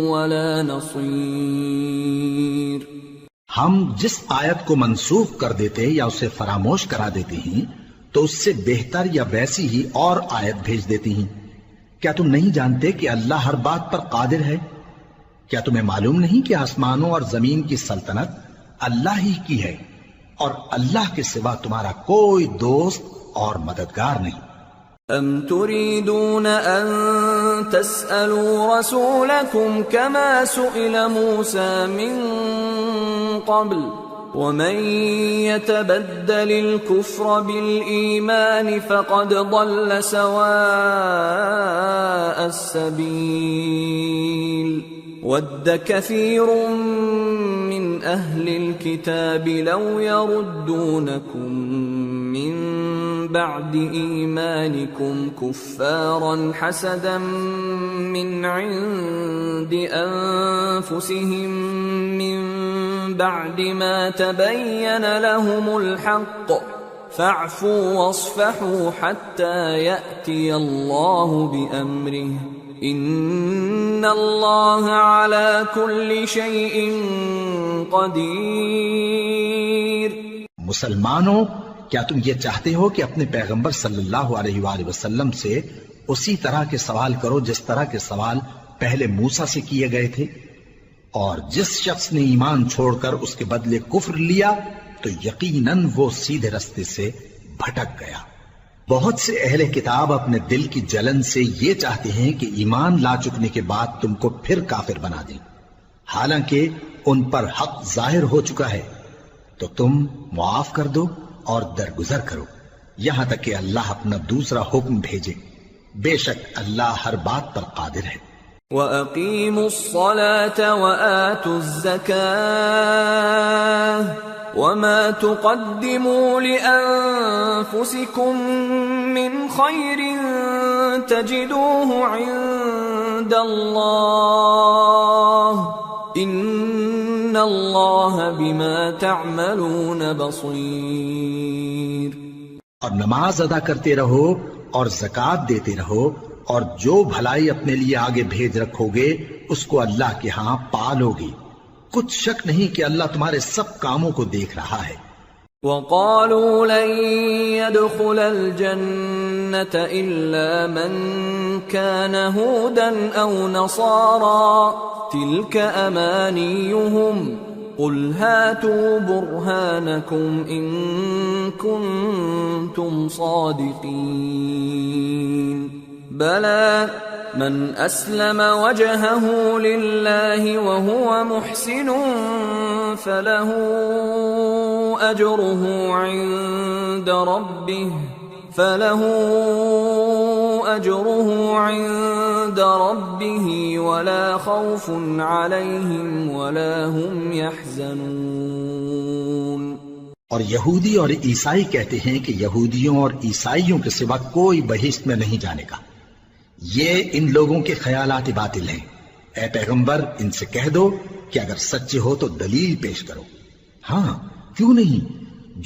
ولا نصير۔ ہم جس آیت کو منسوخ کر دیتے یا اسے فراموش کرا دیتے ہیں تو اس سے بہتر یا ویسی ہی اور آیت بھیج دیتی ہیں۔ کیا تم نہیں جانتے کہ اللہ ہر بات پر قادر ہے؟ کیا تمہیں معلوم نہیں کہ آسمانوں اور زمین کی سلطنت اللہ ہی کی ہے، اور اللہ کے سوا تمہارا کوئی دوست اور مددگار نہیں۔ ام تريدون ان تسألوا رسولكم كما سئل موسى من قبل ومن يتبدل الكفر بالإيمان فقد ضل سواء السبيل ود كثير من أهل الكتاب لو يردونكم من بعد إيمانكم كفارا حسدا من عند أنفسهم من بعد ما تبين لهم الحق فاعفوا واصفحوا حتى يأتي الله بأمره ان اللہ علی کل شیء قدیر۔ مسلمانوں، کیا تم یہ چاہتے ہو کہ اپنے پیغمبر صلی اللہ علیہ وآلہ وسلم سے اسی طرح کے سوال کرو جس طرح کے سوال پہلے موسیٰ سے کیے گئے تھے؟ اور جس شخص نے ایمان چھوڑ کر اس کے بدلے کفر لیا تو یقیناً وہ سیدھے رستے سے بھٹک گیا۔ بہت سے اہل کتاب اپنے دل کی جلن سے یہ چاہتے ہیں کہ ایمان لا چکنے کے بعد تم کو پھر کافر بنا دیں، حالانکہ ان پر حق ظاہر ہو چکا ہے۔ تو تم معاف کر دو اور درگزر کرو یہاں تک کہ اللہ اپنا دوسرا حکم بھیجے، بے شک اللہ ہر بات پر قادر ہے۔ وَأَقِيمُوا الصَّلَاةَ وَآتُوا الزَّكَاةَ وَمَا تُقَدِّمُوا لِأَنفُسِكُم مِّنْ خَيْرٍ تَجِدُوهُ عِندَ اللَّهِ إِنَّ اللَّهَ بِمَا تَعْمَلُونَ بَصِيرٌ۔ اور نماز ادا کرتے رہو اور زکوٰۃ دیتے رہو، اور جو بھلائی اپنے لیے آگے بھیج رکھو گے اس کو اللہ کے ہاں پالو گے، کچھ شک نہیں کہ اللہ تمہارے سب کاموں کو دیکھ رہا ہے۔ وَقَالُوا لَن يَدْخُلَ الْجَنَّةَ إِلَّا مَن كَانَ هُودًا أَوْ نَصَارَىٰ تِلْكَ أَمَانِيُّهُمْ قُلْ هَاتُوا بُرْهَانَكُمْ إِن كُنتُمْ كنتم صادقين بلى من أسلم وجهه لله وهو محسن فله أجره عند ربه ولا خوف عليهم ولا هم يحزنون۔ اور یہودی اور عیسائی کہتے ہیں کہ یہودیوں اور عیسائیوں کے سوا کوئی بہشت میں نہیں جانے کا۔ یہ ان لوگوں کے خیالات باطل ہیں۔ اے پیغمبر ان سے کہہ دو کہ اگر سچے ہو تو دلیل پیش کرو۔ ہاں کیوں نہیں،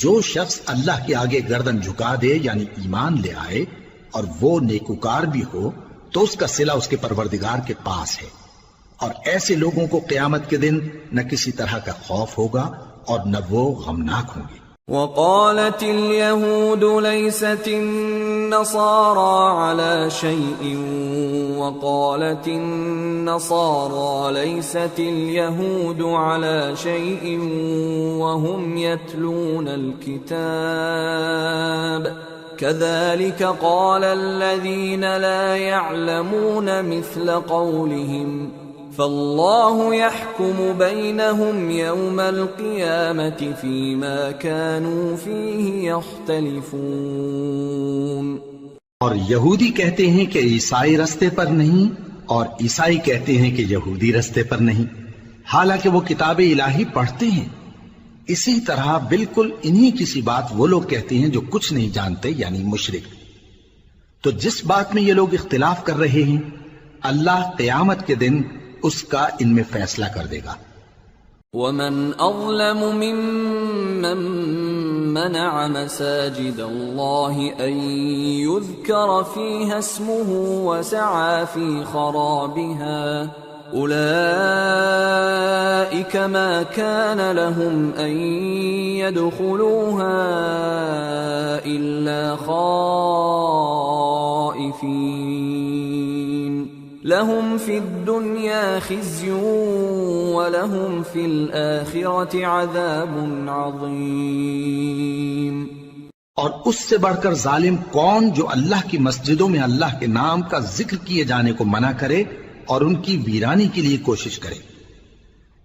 جو شخص اللہ کے آگے گردن جھکا دے یعنی ایمان لے آئے اور وہ نیکوکار بھی ہو تو اس کا صلہ اس کے پروردگار کے پاس ہے، اور ایسے لوگوں کو قیامت کے دن نہ کسی طرح کا خوف ہوگا اور نہ وہ غمناک ہوں گے۔ وقالت اليهود ليست النصارى على شيء وقالت النصارى ليست اليهود على شيء وهم يتلون الكتاب كذلك قال الذين لا يعلمون مثل قولهم فالله يحكم بينهم يوم القيامة فيما كانوا فيه يختلفون۔ اور یہودی کہتے ہیں کہ عیسائی رستے پر نہیں، اور عیسائی کہتے ہیں کہ یہودی رستے پر نہیں، حالانکہ وہ کتاب الہی پڑھتے ہیں۔ اسی طرح بالکل انہی کسی بات وہ لوگ کہتے ہیں جو کچھ نہیں جانتے یعنی مشرک۔ تو جس بات میں یہ لوگ اختلاف کر رہے ہیں اللہ قیامت کے دن اس کا ان میں فیصلہ کر دے گا۔ ومن اظلم ممن منع مساجد الله ان يذكر فيها اسمه وسعى في خرابها اولئك ما كان لهم ان يدخلوها الا خائفين لهم في الدنيا خزي ولهم في الآخرة عذاب عظيم۔ اور اس سے بڑھ کر ظالم کون جو اللہ کی مسجدوں میں اللہ کے نام کا ذکر کیے جانے کو منع کرے اور ان کی ویرانی کے لیے کوشش کرے۔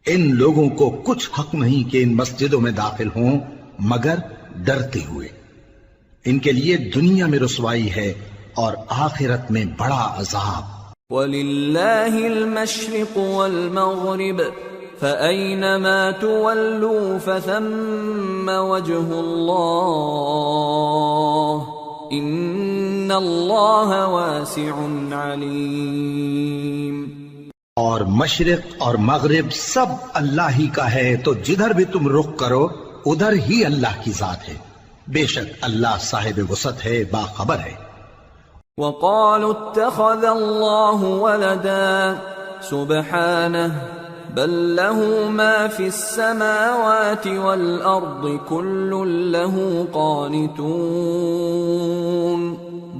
ان لوگوں کو کچھ حق نہیں کہ ان مسجدوں میں داخل ہوں مگر ڈرتے ہوئے۔ ان کے لیے دنیا میں رسوائی ہے اور آخرت میں بڑا عذاب۔ وَلِلَّهِ الْمَشْرِقُ وَالْمَغْرِبُ فَأَيْنَمَا تُوَلُّوا فَثَمَّ وَجْهُ اللَّهِ إِنَّ اللَّهَ وَاسِعٌ عَلِيمٌ۔ اور مشرق اور مغرب سب اللہ ہی کا ہے، تو جدھر بھی تم رخ کرو ادھر ہی اللہ کی ذات ہے، بے شک اللہ صاحب وسعت ہے، باخبر ہے۔ وقالوا اتخذ الله ولدا سبحانه بل له ما في السماوات والأرض كل له قانتون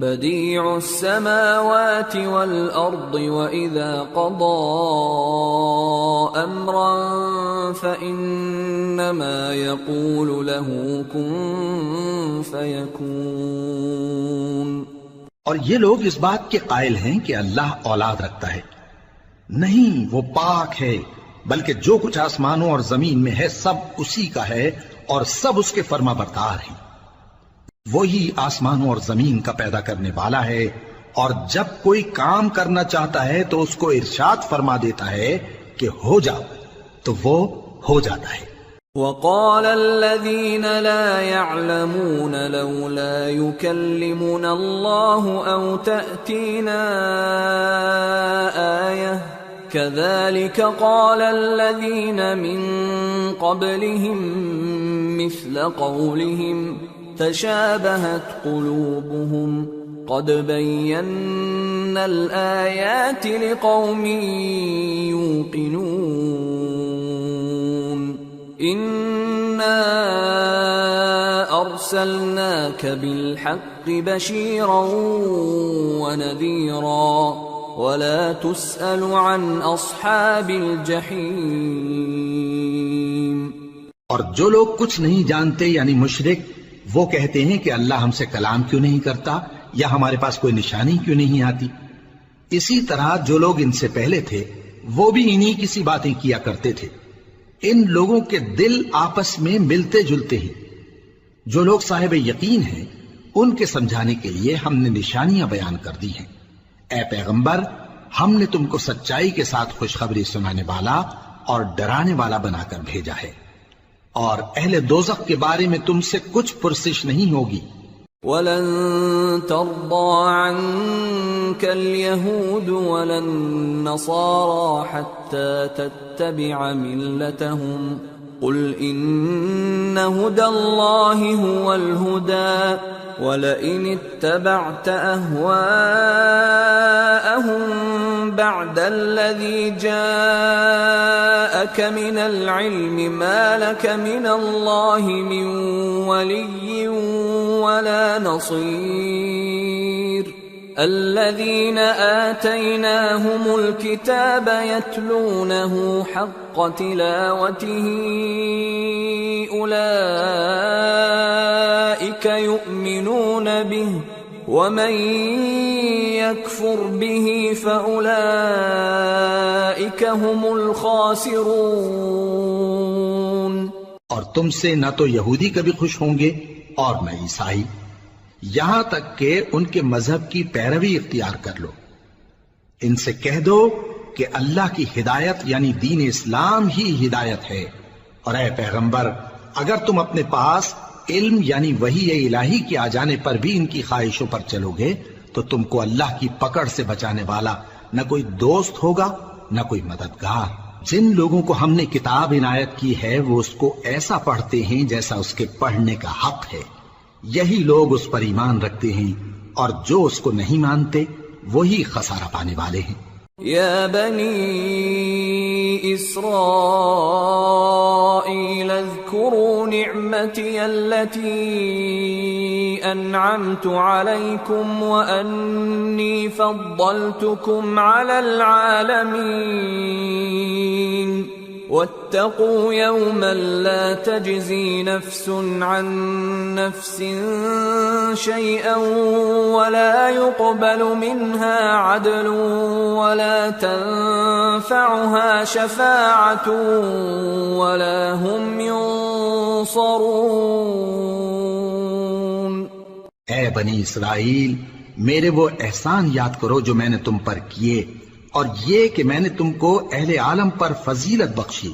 بديع السماوات والأرض وإذا قضى أمرا فإنما يقول له كن فيكون۔ اور یہ لوگ اس بات کے قائل ہیں کہ اللہ اولاد رکھتا ہے، نہیں، وہ پاک ہے، بلکہ جو کچھ آسمانوں اور زمین میں ہے سب اسی کا ہے اور سب اس کے فرما بردار ہیں۔ وہی آسمانوں اور زمین کا پیدا کرنے والا ہے، اور جب کوئی کام کرنا چاہتا ہے تو اس کو ارشاد فرما دیتا ہے کہ ہو جاؤ، تو وہ ہو جاتا ہے۔ وقال الذين لا يعلمون لولا يكلمنا الله أو تأتينا آية كذلك قال الذين من قبلهم مثل قولهم تشابهت قلوبهم قد بينا الآيات لقوم يوقنون إنا أرسلناك بالحق بشيرا ونذيرا ولا تسأل عن أصحاب الجحيم۔ اور جو لوگ کچھ نہیں جانتے یعنی مشرک، وہ کہتے ہیں کہ اللہ ہم سے کلام کیوں نہیں کرتا یا ہمارے پاس کوئی نشانی کیوں نہیں آتی؟ اسی طرح جو لوگ ان سے پہلے تھے وہ بھی انہی کسی باتیں کیا کرتے تھے۔ ان لوگوں کے دل آپس میں ملتے جلتے ہیں۔ جو لوگ صاحب یقین ہیں ان کے سمجھانے کے لیے ہم نے نشانیاں بیان کر دی ہیں۔ اے پیغمبر، ہم نے تم کو سچائی کے ساتھ خوشخبری سنانے والا اور ڈرانے والا بنا کر بھیجا ہے، اور اہل دوزخ کے بارے میں تم سے کچھ پرسش نہیں ہوگی۔ وَلَن تَرْضَىٰ عَنكَ الْيَهُودُ وَلَا النَّصَارَىٰ حَتَّىٰ تَتَّبِعَ مِلَّتَهُمْ قُلْ إِنَّ هُدَى اللَّهِ هُوَ الْهُدَىٰ وَلَئِنِ اتَّبَعْتَ أَهْوَاءَهُم بَعْدَ الَّذِي جَاءَكَ مِنَ الْعِلْمِ مَا لَكَ مِنَ اللَّهِ مِن وَلِيٍّ وَلَا نَصِيرٍ الَّذِينَ آتَيْنَاهُمُ الْكِتَابَ يَتْلُونَهُ حَقَّ تِلَاوَتِهِ أُولَئِكَ يُؤْمِنُونَ بِهِ وَمَن يَكْفُرْ بِهِ فَأُولَئِكَ هُمُ الْخَاسِرُونَ۔ اور تم سے نہ تو یہودی کبھی خوش ہوں گے اور نہ عیسائی، یہاں تک کہ ان کے مذہب کی پیروی اختیار کر لو۔ ان سے کہہ دو کہ اللہ کی ہدایت یعنی دین اسلام ہی ہدایت ہے، اور اے پیغمبر اگر تم اپنے پاس علم یعنی وحی الہی کے آ جانے پر بھی ان کی خواہشوں پر چلو گے تو تم کو اللہ کی پکڑ سے بچانے والا نہ کوئی دوست ہوگا نہ کوئی مددگار۔ جن لوگوں کو ہم نے کتاب عنایت کی ہے وہ اس کو ایسا پڑھتے ہیں جیسا اس کے پڑھنے کا حق ہے، یہی لوگ اس پر ایمان رکھتے ہیں، اور جو اس کو نہیں مانتے وہی خسارہ پانے والے ہیں۔ یا بنی اسرائیل اذکروا نعمتی التي انعمت علیکم وانی فضلتکم علی العالمین واتقوا يوما لا تجزي نفس عن نفس شيئا ولا يقبل منها عدل ولا تنفعها شفاعة ولا هم ينصرون۔ اے بنی اسرائیل، میرے وہ احسان یاد کرو جو میں نے تم پر کیے، اور یہ کہ میں نے تم کو اہل عالم پر فضیلت بخشی،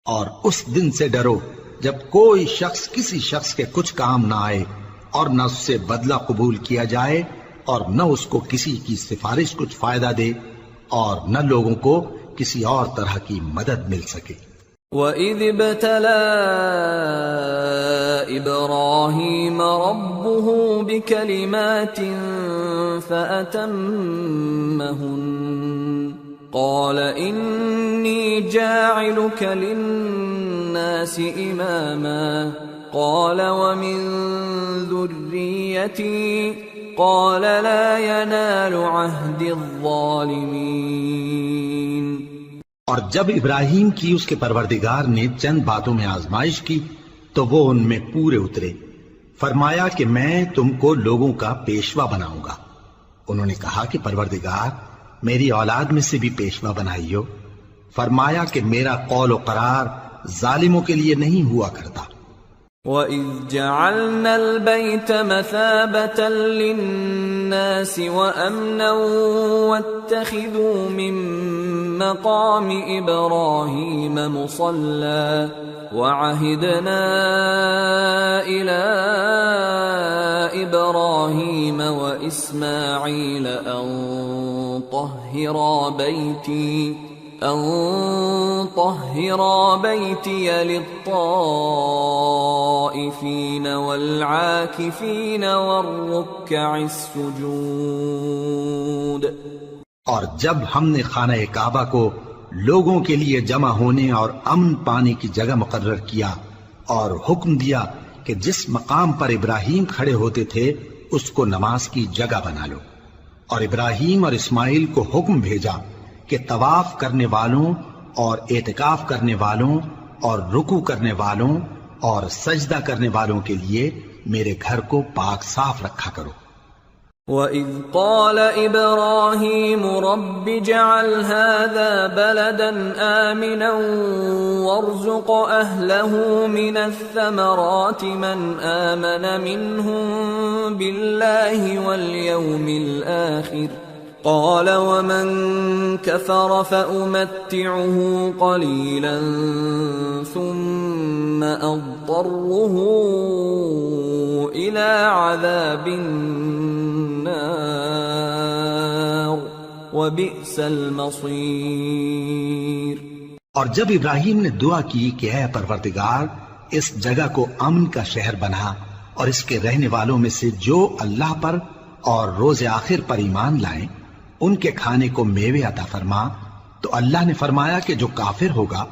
اور اس دن سے ڈرو جب کوئی شخص کسی شخص کے کچھ کام نہ آئے، اور نہ اس سے بدلہ قبول کیا جائے، اور نہ اس کو کسی کی سفارش کچھ فائدہ دے، اور نہ لوگوں کو کسی اور طرح کی مدد مل سکے۔ وَإِذِ ابْتَلَىٰ إِبْرَاهِيمَ رَبُّهُ بِكَلِمَاتٍ فَأَتَمَّهُنَّ قَالَ إِنِّي جَاعِلُكَ لِلنَّاسِ إِمَامًا قَالَ وَمِن ذُرِّيَّتِي قَالَ لَا يَنَالُ عَهْدِ الظَّالِمِينَ۔ اور جب ابراہیم کی اس کے پروردگار نے چند باتوں میں آزمائش کی تو وہ ان میں پورے اترے۔ فرمایا کہ میں تم کو لوگوں کا پیشوا بناؤں گا۔ انہوں نے کہا کہ پروردگار میری اولاد میں سے بھی پیشوا بنائیو۔ فرمایا کہ میرا قول و قرار ظالموں کے لیے نہیں ہوا کرتا۔ وَإِذْ جَعَلْنَا الْبَيْتَ مَثَابَةً لِلنَّاسِ وَأَمْنًا وَاتَّخِذُوا مِن مَّقَامِ إِبْرَاهِيمَ مُصَلًّى وَعَهِدْنَا إِلَىٰ إِبْرَاهِيمَ وَإِسْمَاعِيلَ أَن طَهِّرَا بَيْتِيَ لِلطَّائِفِينَ وَالْعَاكِفِينَ وَالرُّكَّعِ السُّجُودِ۔ اور جب ہم نے خانہ کعبہ کو لوگوں کے لیے جمع ہونے اور امن پانے کی جگہ مقرر کیا اور حکم دیا کہ جس مقام پر ابراہیم کھڑے ہوتے تھے اس کو نماز کی جگہ بنا لو، اور ابراہیم اور اسماعیل کو حکم بھیجا کہ طواف کرنے والوں اور اعتکاف کرنے والوں اور رکوع کرنے والوں اور سجدہ کرنے والوں کے لیے میرے گھر کو پاک صاف رکھا کرو۔ وَإِذْ قَالَ إِبْرَاهِيمُ رَبِّ اجْعَلْ هَذَا بَلَدًا آمِنًا وَارْزُقْ أَهْلَهُ مِنَ الثَّمَرَاتِ مَنْ آمَنَ مِنْهُمْ بِاللَّهِ وَالْيَوْمِ الْآخِرِ قَالَ وَمَنْ كَفَرَ فَأُمَتِّعُهُ قَلِيلًا ثُمَّ أَضْطَرُّهُ إِلَى عَذَابِ النَّارِ وَبِئْسَ الْمَصِيرُ۔ اور جب ابراہیم نے دعا کی کہ اے پروردگار اس جگہ کو امن کا شہر بنا اور اس کے رہنے والوں میں سے جو اللہ پر اور روز آخر پر ایمان لائیں ان کے کھانے کو میوے عطا فرما، تو اللہ نے فرمایا کہ جو کافر ہوگا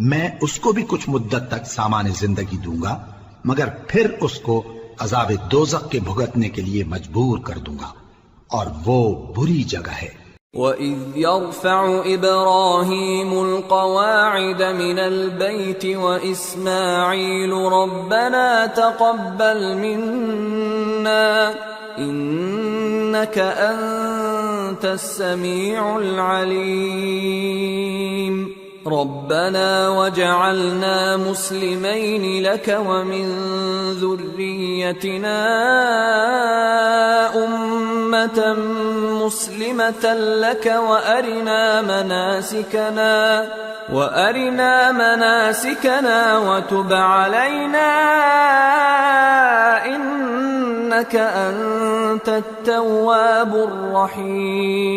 میں اس کو بھی کچھ مدت تک سامان زندگی دوں گا، مگر پھر اس کو عذاب دوزخ کے بھگتنے کے لیے مجبور کر دوں گا، اور وہ بری جگہ ہے۔ وَإِذْ يَرْفَعُ إِبْرَاهِيمُ الْقَوَاعِدَ مِنَ الْبَيْتِ وَإِسْمَاعِيلُ رَبَّنَا تَقَبَّلْ مِنَّا إِنَّكَ أَنْتَ السَّمِيعُ الْعَلِيمُ رَبَّنَا وَاجْعَلْنَا مُسْلِمَيْنِ لَكَ وَمِنْ ذُرِّيَّتِنَا أُمَّةً مُسْلِمَةً لَكَ وَأَرِنَا مَنَاسِكَنَا وَتُبْ عَلَيْنَا إِنَّكَ أَنْتَ التَّوَّابُ الرَّحِيمُ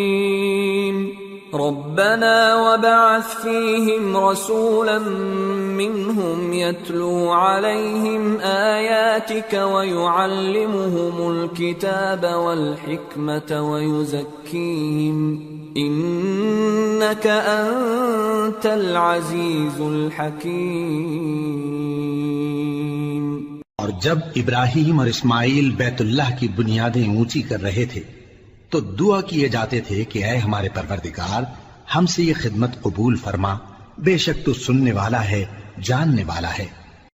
رَبَّنَا وَابْعَثْ فِيهِمْ رَسُولًا مِّنْهُمْ يَتْلُو عَلَيْهِمْ آيَاتِكَ وَيُعَلِّمُهُمُ الْكِتَابَ وَالْحِكْمَةَ وَيُزَكِّيهِمْ إِنَّكَ أَنْتَ الْعَزِيزُ الْحَكِيمُ۔ اور جب ابراہیم اور اسماعیل بیت اللہ کی بنیادیں اونچی کر رہے تھے تو دعا کیے جاتے تھے کہ اے ہمارے پروردگار ہم سے یہ خدمت قبول فرما، بے شک تو سننے والا ہے، جاننے والا ہے۔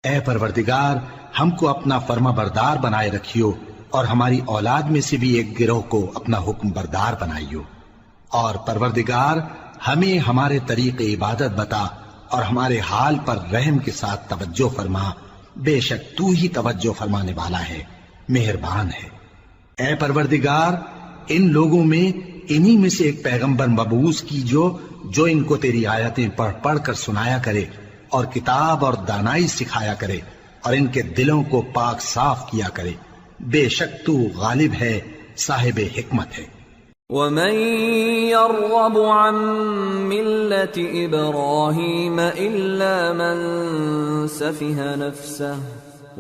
اے پروردگار ہم کو اپنا فرما بردار بنائے رکھیو اور ہماری اولاد میں سے بھی ایک گروہ کو اپنا حکم بردار بنائیو، اور پروردگار ہمیں ہمارے طریق عبادت بتا اور ہمارے حال پر رحم کے ساتھ توجہ فرما، بے شک تو ہی توجہ فرمانے والا ہے، مہربان ہے۔ اے پروردگار ان لوگوں میں انہی میں سے ایک پیغمبر مبعوث کی جو ان کو تیری آیتیں پڑھ پڑھ کر سنایا کرے اور کتاب اور دانائی سکھایا کرے اور ان کے دلوں کو پاک صاف کیا کرے، بے شک تو غالب ہے، صاحب حکمت ہے۔ وَمَن يَرْغَبُ عَن مِّلَّةِ إِبْرَاهِيمَ إِلَّا مَن سَفِهَ نَفْسَهُ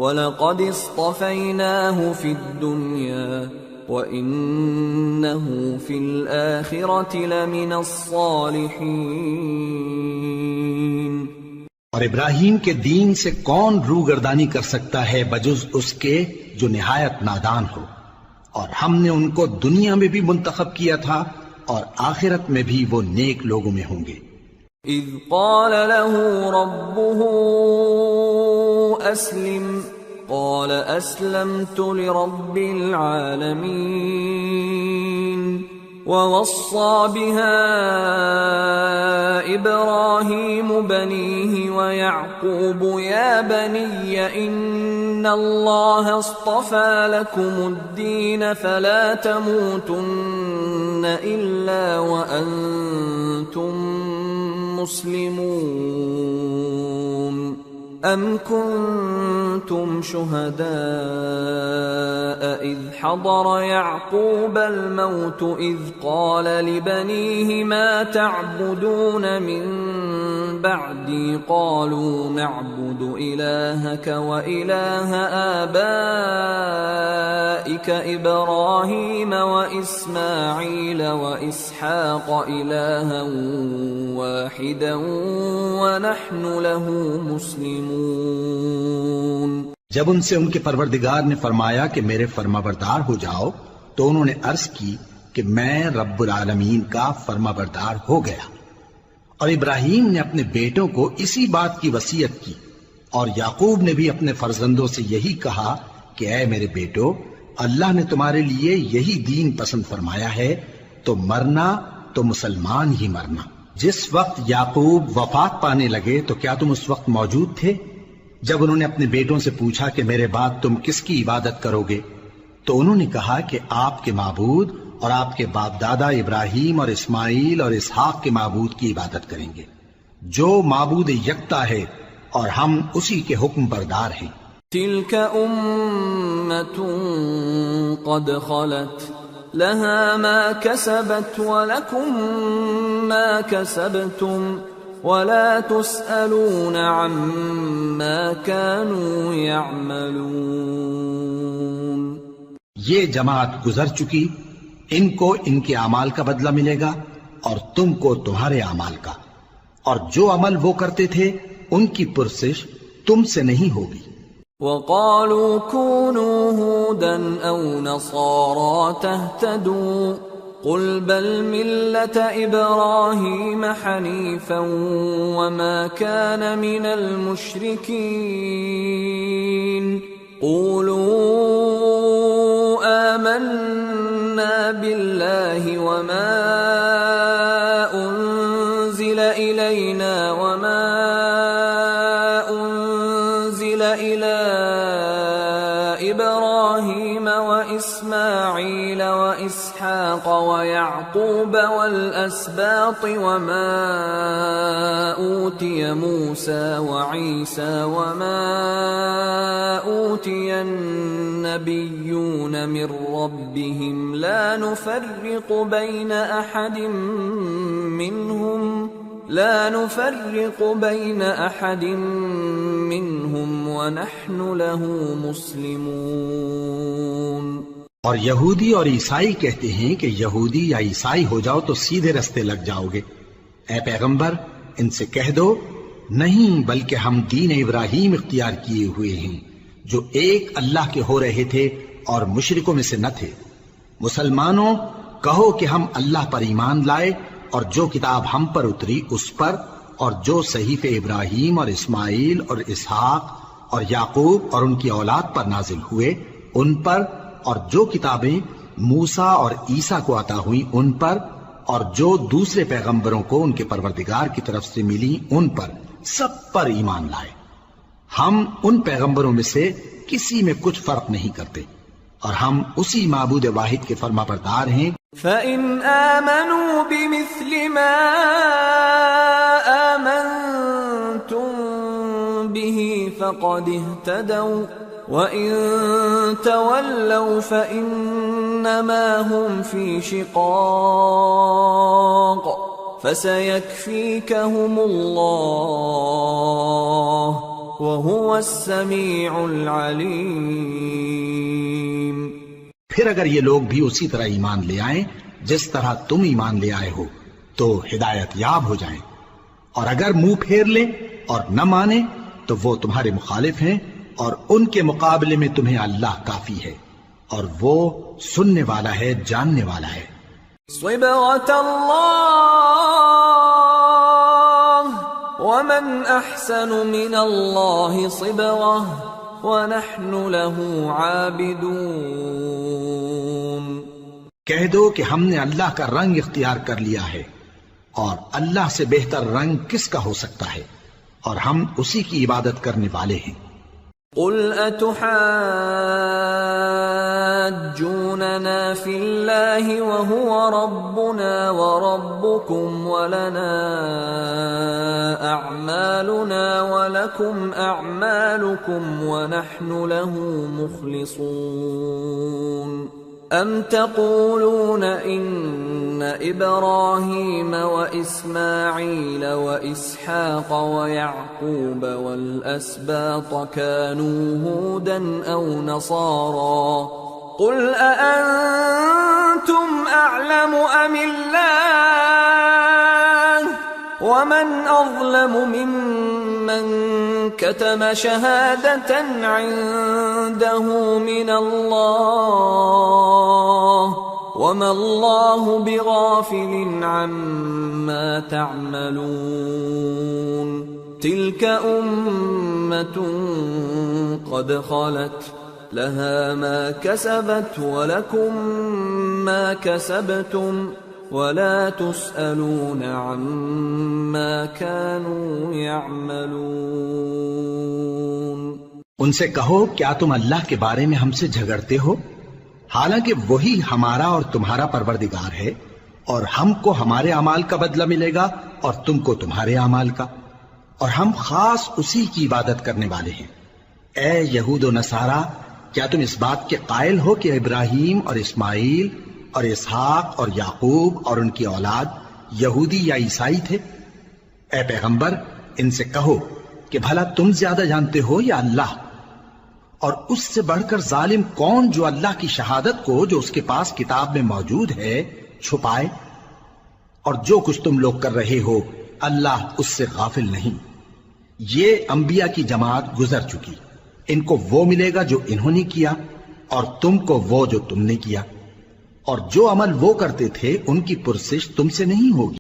وَلَقَدِ اصْطَفَيْنَاهُ فِي الدُّنْيَا وَإِنَّهُ فِي الْآخِرَةِ لَمِنَ الصَّالِحِينَ۔ اور ابراہیم کے دین سے کون روگردانی کر سکتا ہے بجز اس کے جو نہایت نادان ہو، اور ہم نے ان کو دنیا میں بھی منتخب کیا تھا اور آخرت میں بھی وہ نیک لوگوں میں ہوں گے۔ اذ قال له ربه اسلم قال اسلمت لرب العالمين ووصى بها ابراهيم بنيه ويعقوب يا بني ان الله اصطفى لكم الدين فلا تموتن الا وانتم مسلمون ام كنتم شهداء اذ حضر يعقوب الموت اذ قال لبنيه ما تعبدون من بعدي قالوا نعبد الهك واله آبائك ابراهيم واسماعيل واسحاق الها واحدا ونحن له مسلمون۔ جب ان سے ان کے پروردگار نے فرمایا کہ میرے فرما بردار ہو جاؤ تو انہوں نے عرض کی کہ میں رب العالمین کا فرما بردار ہو گیا، اور ابراہیم نے اپنے بیٹوں کو اسی بات کی وصیت کی، اور یعقوب نے بھی اپنے فرزندوں سے یہی کہا کہ اے میرے بیٹو، اللہ نے تمہارے لیے یہی دین پسند فرمایا ہے، تو مرنا تو مسلمان ہی مرنا۔ جس وقت یعقوب وفات پانے لگے تو کیا تم اس وقت موجود تھے جب انہوں نے اپنے بیٹوں سے پوچھا کہ میرے بعد تم کس کی عبادت کرو گے؟ تو انہوں نے کہا کہ آپ کے معبود اور آپ کے باپ دادا ابراہیم اور اسماعیل اور اسحاق کے معبود کی عبادت کریں گے، جو معبود یکتا ہے اور ہم اسی کے حکم بردار ہیں۔ تلك أمة قد خلت لها ما كسبت ولكم ما كسبتم ولا تسألون عما كانوا يعملون۔ یہ جماعت گزر چکی، ان کو ان کے اعمال کا بدلہ ملے گا اور تم کو تمہارے اعمال کا، اور جو عمل وہ کرتے تھے ان کی پرسش تم سے نہیں ہوگی۔ وقالوا كونوا هودا أو نصارى تهتدوا قل بل ملة إبراهيم حنيفا وما كان من المشركين قولوا آمنا بالله وما أنزل إلينا وما أنزل إلى إبراهيم وإسماعيل وإسحاق ويعقوب والأسباط وما أوتي موسى وعيسى وما أوتي النبيون من ربهم لا نفرق بين أحد منهم ونحن له مسلمون۔ اور یہودی اور عیسائی کہتے ہیں کہ یہودی یا عیسائی ہو جاؤ تو سیدھے رستے لگ جاؤ گے۔ اے پیغمبر ان سے کہہ دو نہیں، بلکہ ہم دین ابراہیم اختیار کیے ہوئے ہیں جو ایک اللہ کے ہو رہے تھے اور مشرکوں میں سے نہ تھے۔ مسلمانوں کہو کہ ہم اللہ پر ایمان لائے اور جو کتاب ہم پر اتری اس پر، اور جو صحیفے ابراہیم اور اسماعیل اور اسحاق اور یعقوب اور ان کی اولاد پر نازل ہوئے ان پر، اور جو کتابیں موسیٰ اور عیسیٰ کو عطا ہوئیں ان پر، اور جو دوسرے پیغمبروں کو ان کے پروردگار کی طرف سے ملی ان پر، سب پر ایمان لائے۔ ہم ان پیغمبروں میں سے کسی میں کچھ فرق نہیں کرتے، اور ہم اسی معبود واحد کے فرما بردار ہیں۔ فَإِنْ آمَنُوا بِمِثْلِ مَا آمَنْتُمْ بِهِ فَقَدِ اهْتَدَوْا وَإِنْ تَوَلَّوْا فَإِنَّمَا هُمْ فِي شِقَاقٍ فَسَيَكْفِيكَهُمُ اللَّهُ وَهُوَ السَّمِيعُ الْعَلِيمُ۔ پھر اگر یہ لوگ بھی اسی طرح ایمان لے آئیں جس طرح تم ایمان لے آئے ہو تو ہدایت یاب ہو جائیں، اور اگر منہ پھیر لیں اور نہ مانیں تو وہ تمہارے مخالف ہیں، اور ان کے مقابلے میں تمہیں اللہ کافی ہے، اور وہ سننے والا ہے، جاننے والا ہے۔ صبغة الله ومن أحسن من الله صبغة وَنَحْنُ لَهُ عَابِدُونَ۔ کہہ دو کہ ہم نے اللہ کا رنگ اختیار کر لیا ہے، اور اللہ سے بہتر رنگ کس کا ہو سکتا ہے، اور ہم اسی کی عبادت کرنے والے ہیں۔ قُلْ أَتُحَاجُّونَنَا فِي اللَّهِ وَهُوَ رَبُّنَا وَرَبُّكُمْ وَلَنَا أَعْمَالُنَا وَلَكُمْ أَعْمَالُكُمْ وَنَحْنُ لَهُ مُخْلِصُونَ۔ أَمْ تَقُولُونَ إِنَّ إِبْرَاهِيمَ وَإِسْمَاعِيلَ وَإِسْحَاقَ وَيَعْقُوبَ وَالْأَسْبَاطَ كَانُوا هُودًا أَوْ نَصَارَى قُلْ أَأَنْتُمْ أَعْلَمُ أَمِ اللَّهُ وَمَنْ أَظْلَمُ مِمَّنْ كَتَمَ شَهَادَةً عِنْدَهُ مِنَ اللَّهِ وَمَا اللَّهُ بِغَافِلٍ عَمَّا تَعْمَلُونَ تِلْكَ أُمَّةٌ قَدْ خَلَتْ لها ما كسبت ولكم ما كسبتم ولا تسألون عما كانوا يعملون۔ ان سے کہو کیا تم اللہ کے بارے میں ہم سے جھگڑتے ہو، حالانکہ وہی ہمارا اور تمہارا پروردگار ہے، اور ہم کو ہمارے اعمال کا بدلہ ملے گا اور تم کو تمہارے اعمال کا، اور ہم خاص اسی کی عبادت کرنے والے ہیں۔ اے یہود و نصارا، کیا تم اس بات کے قائل ہو کہ ابراہیم اور اسماعیل اور اسحاق اور یعقوب اور ان کی اولاد یہودی یا عیسائی تھے؟ اے پیغمبر، ان سے کہو کہ بھلا تم زیادہ جانتے ہو یا اللہ؟ اور اس سے بڑھ کر ظالم کون جو اللہ کی شہادت کو جو اس کے پاس کتاب میں موجود ہے چھپائے؟ اور جو کچھ تم لوگ کر رہے ہو اللہ اس سے غافل نہیں۔ یہ انبیاء کی جماعت گزر چکی، ان کو وہ ملے گا جو انہوں نے کیا، اور تم کو وہ جو تم نے کیا، اور جو عمل وہ کرتے تھے ان کی پرسش تم سے نہیں ہوگی۔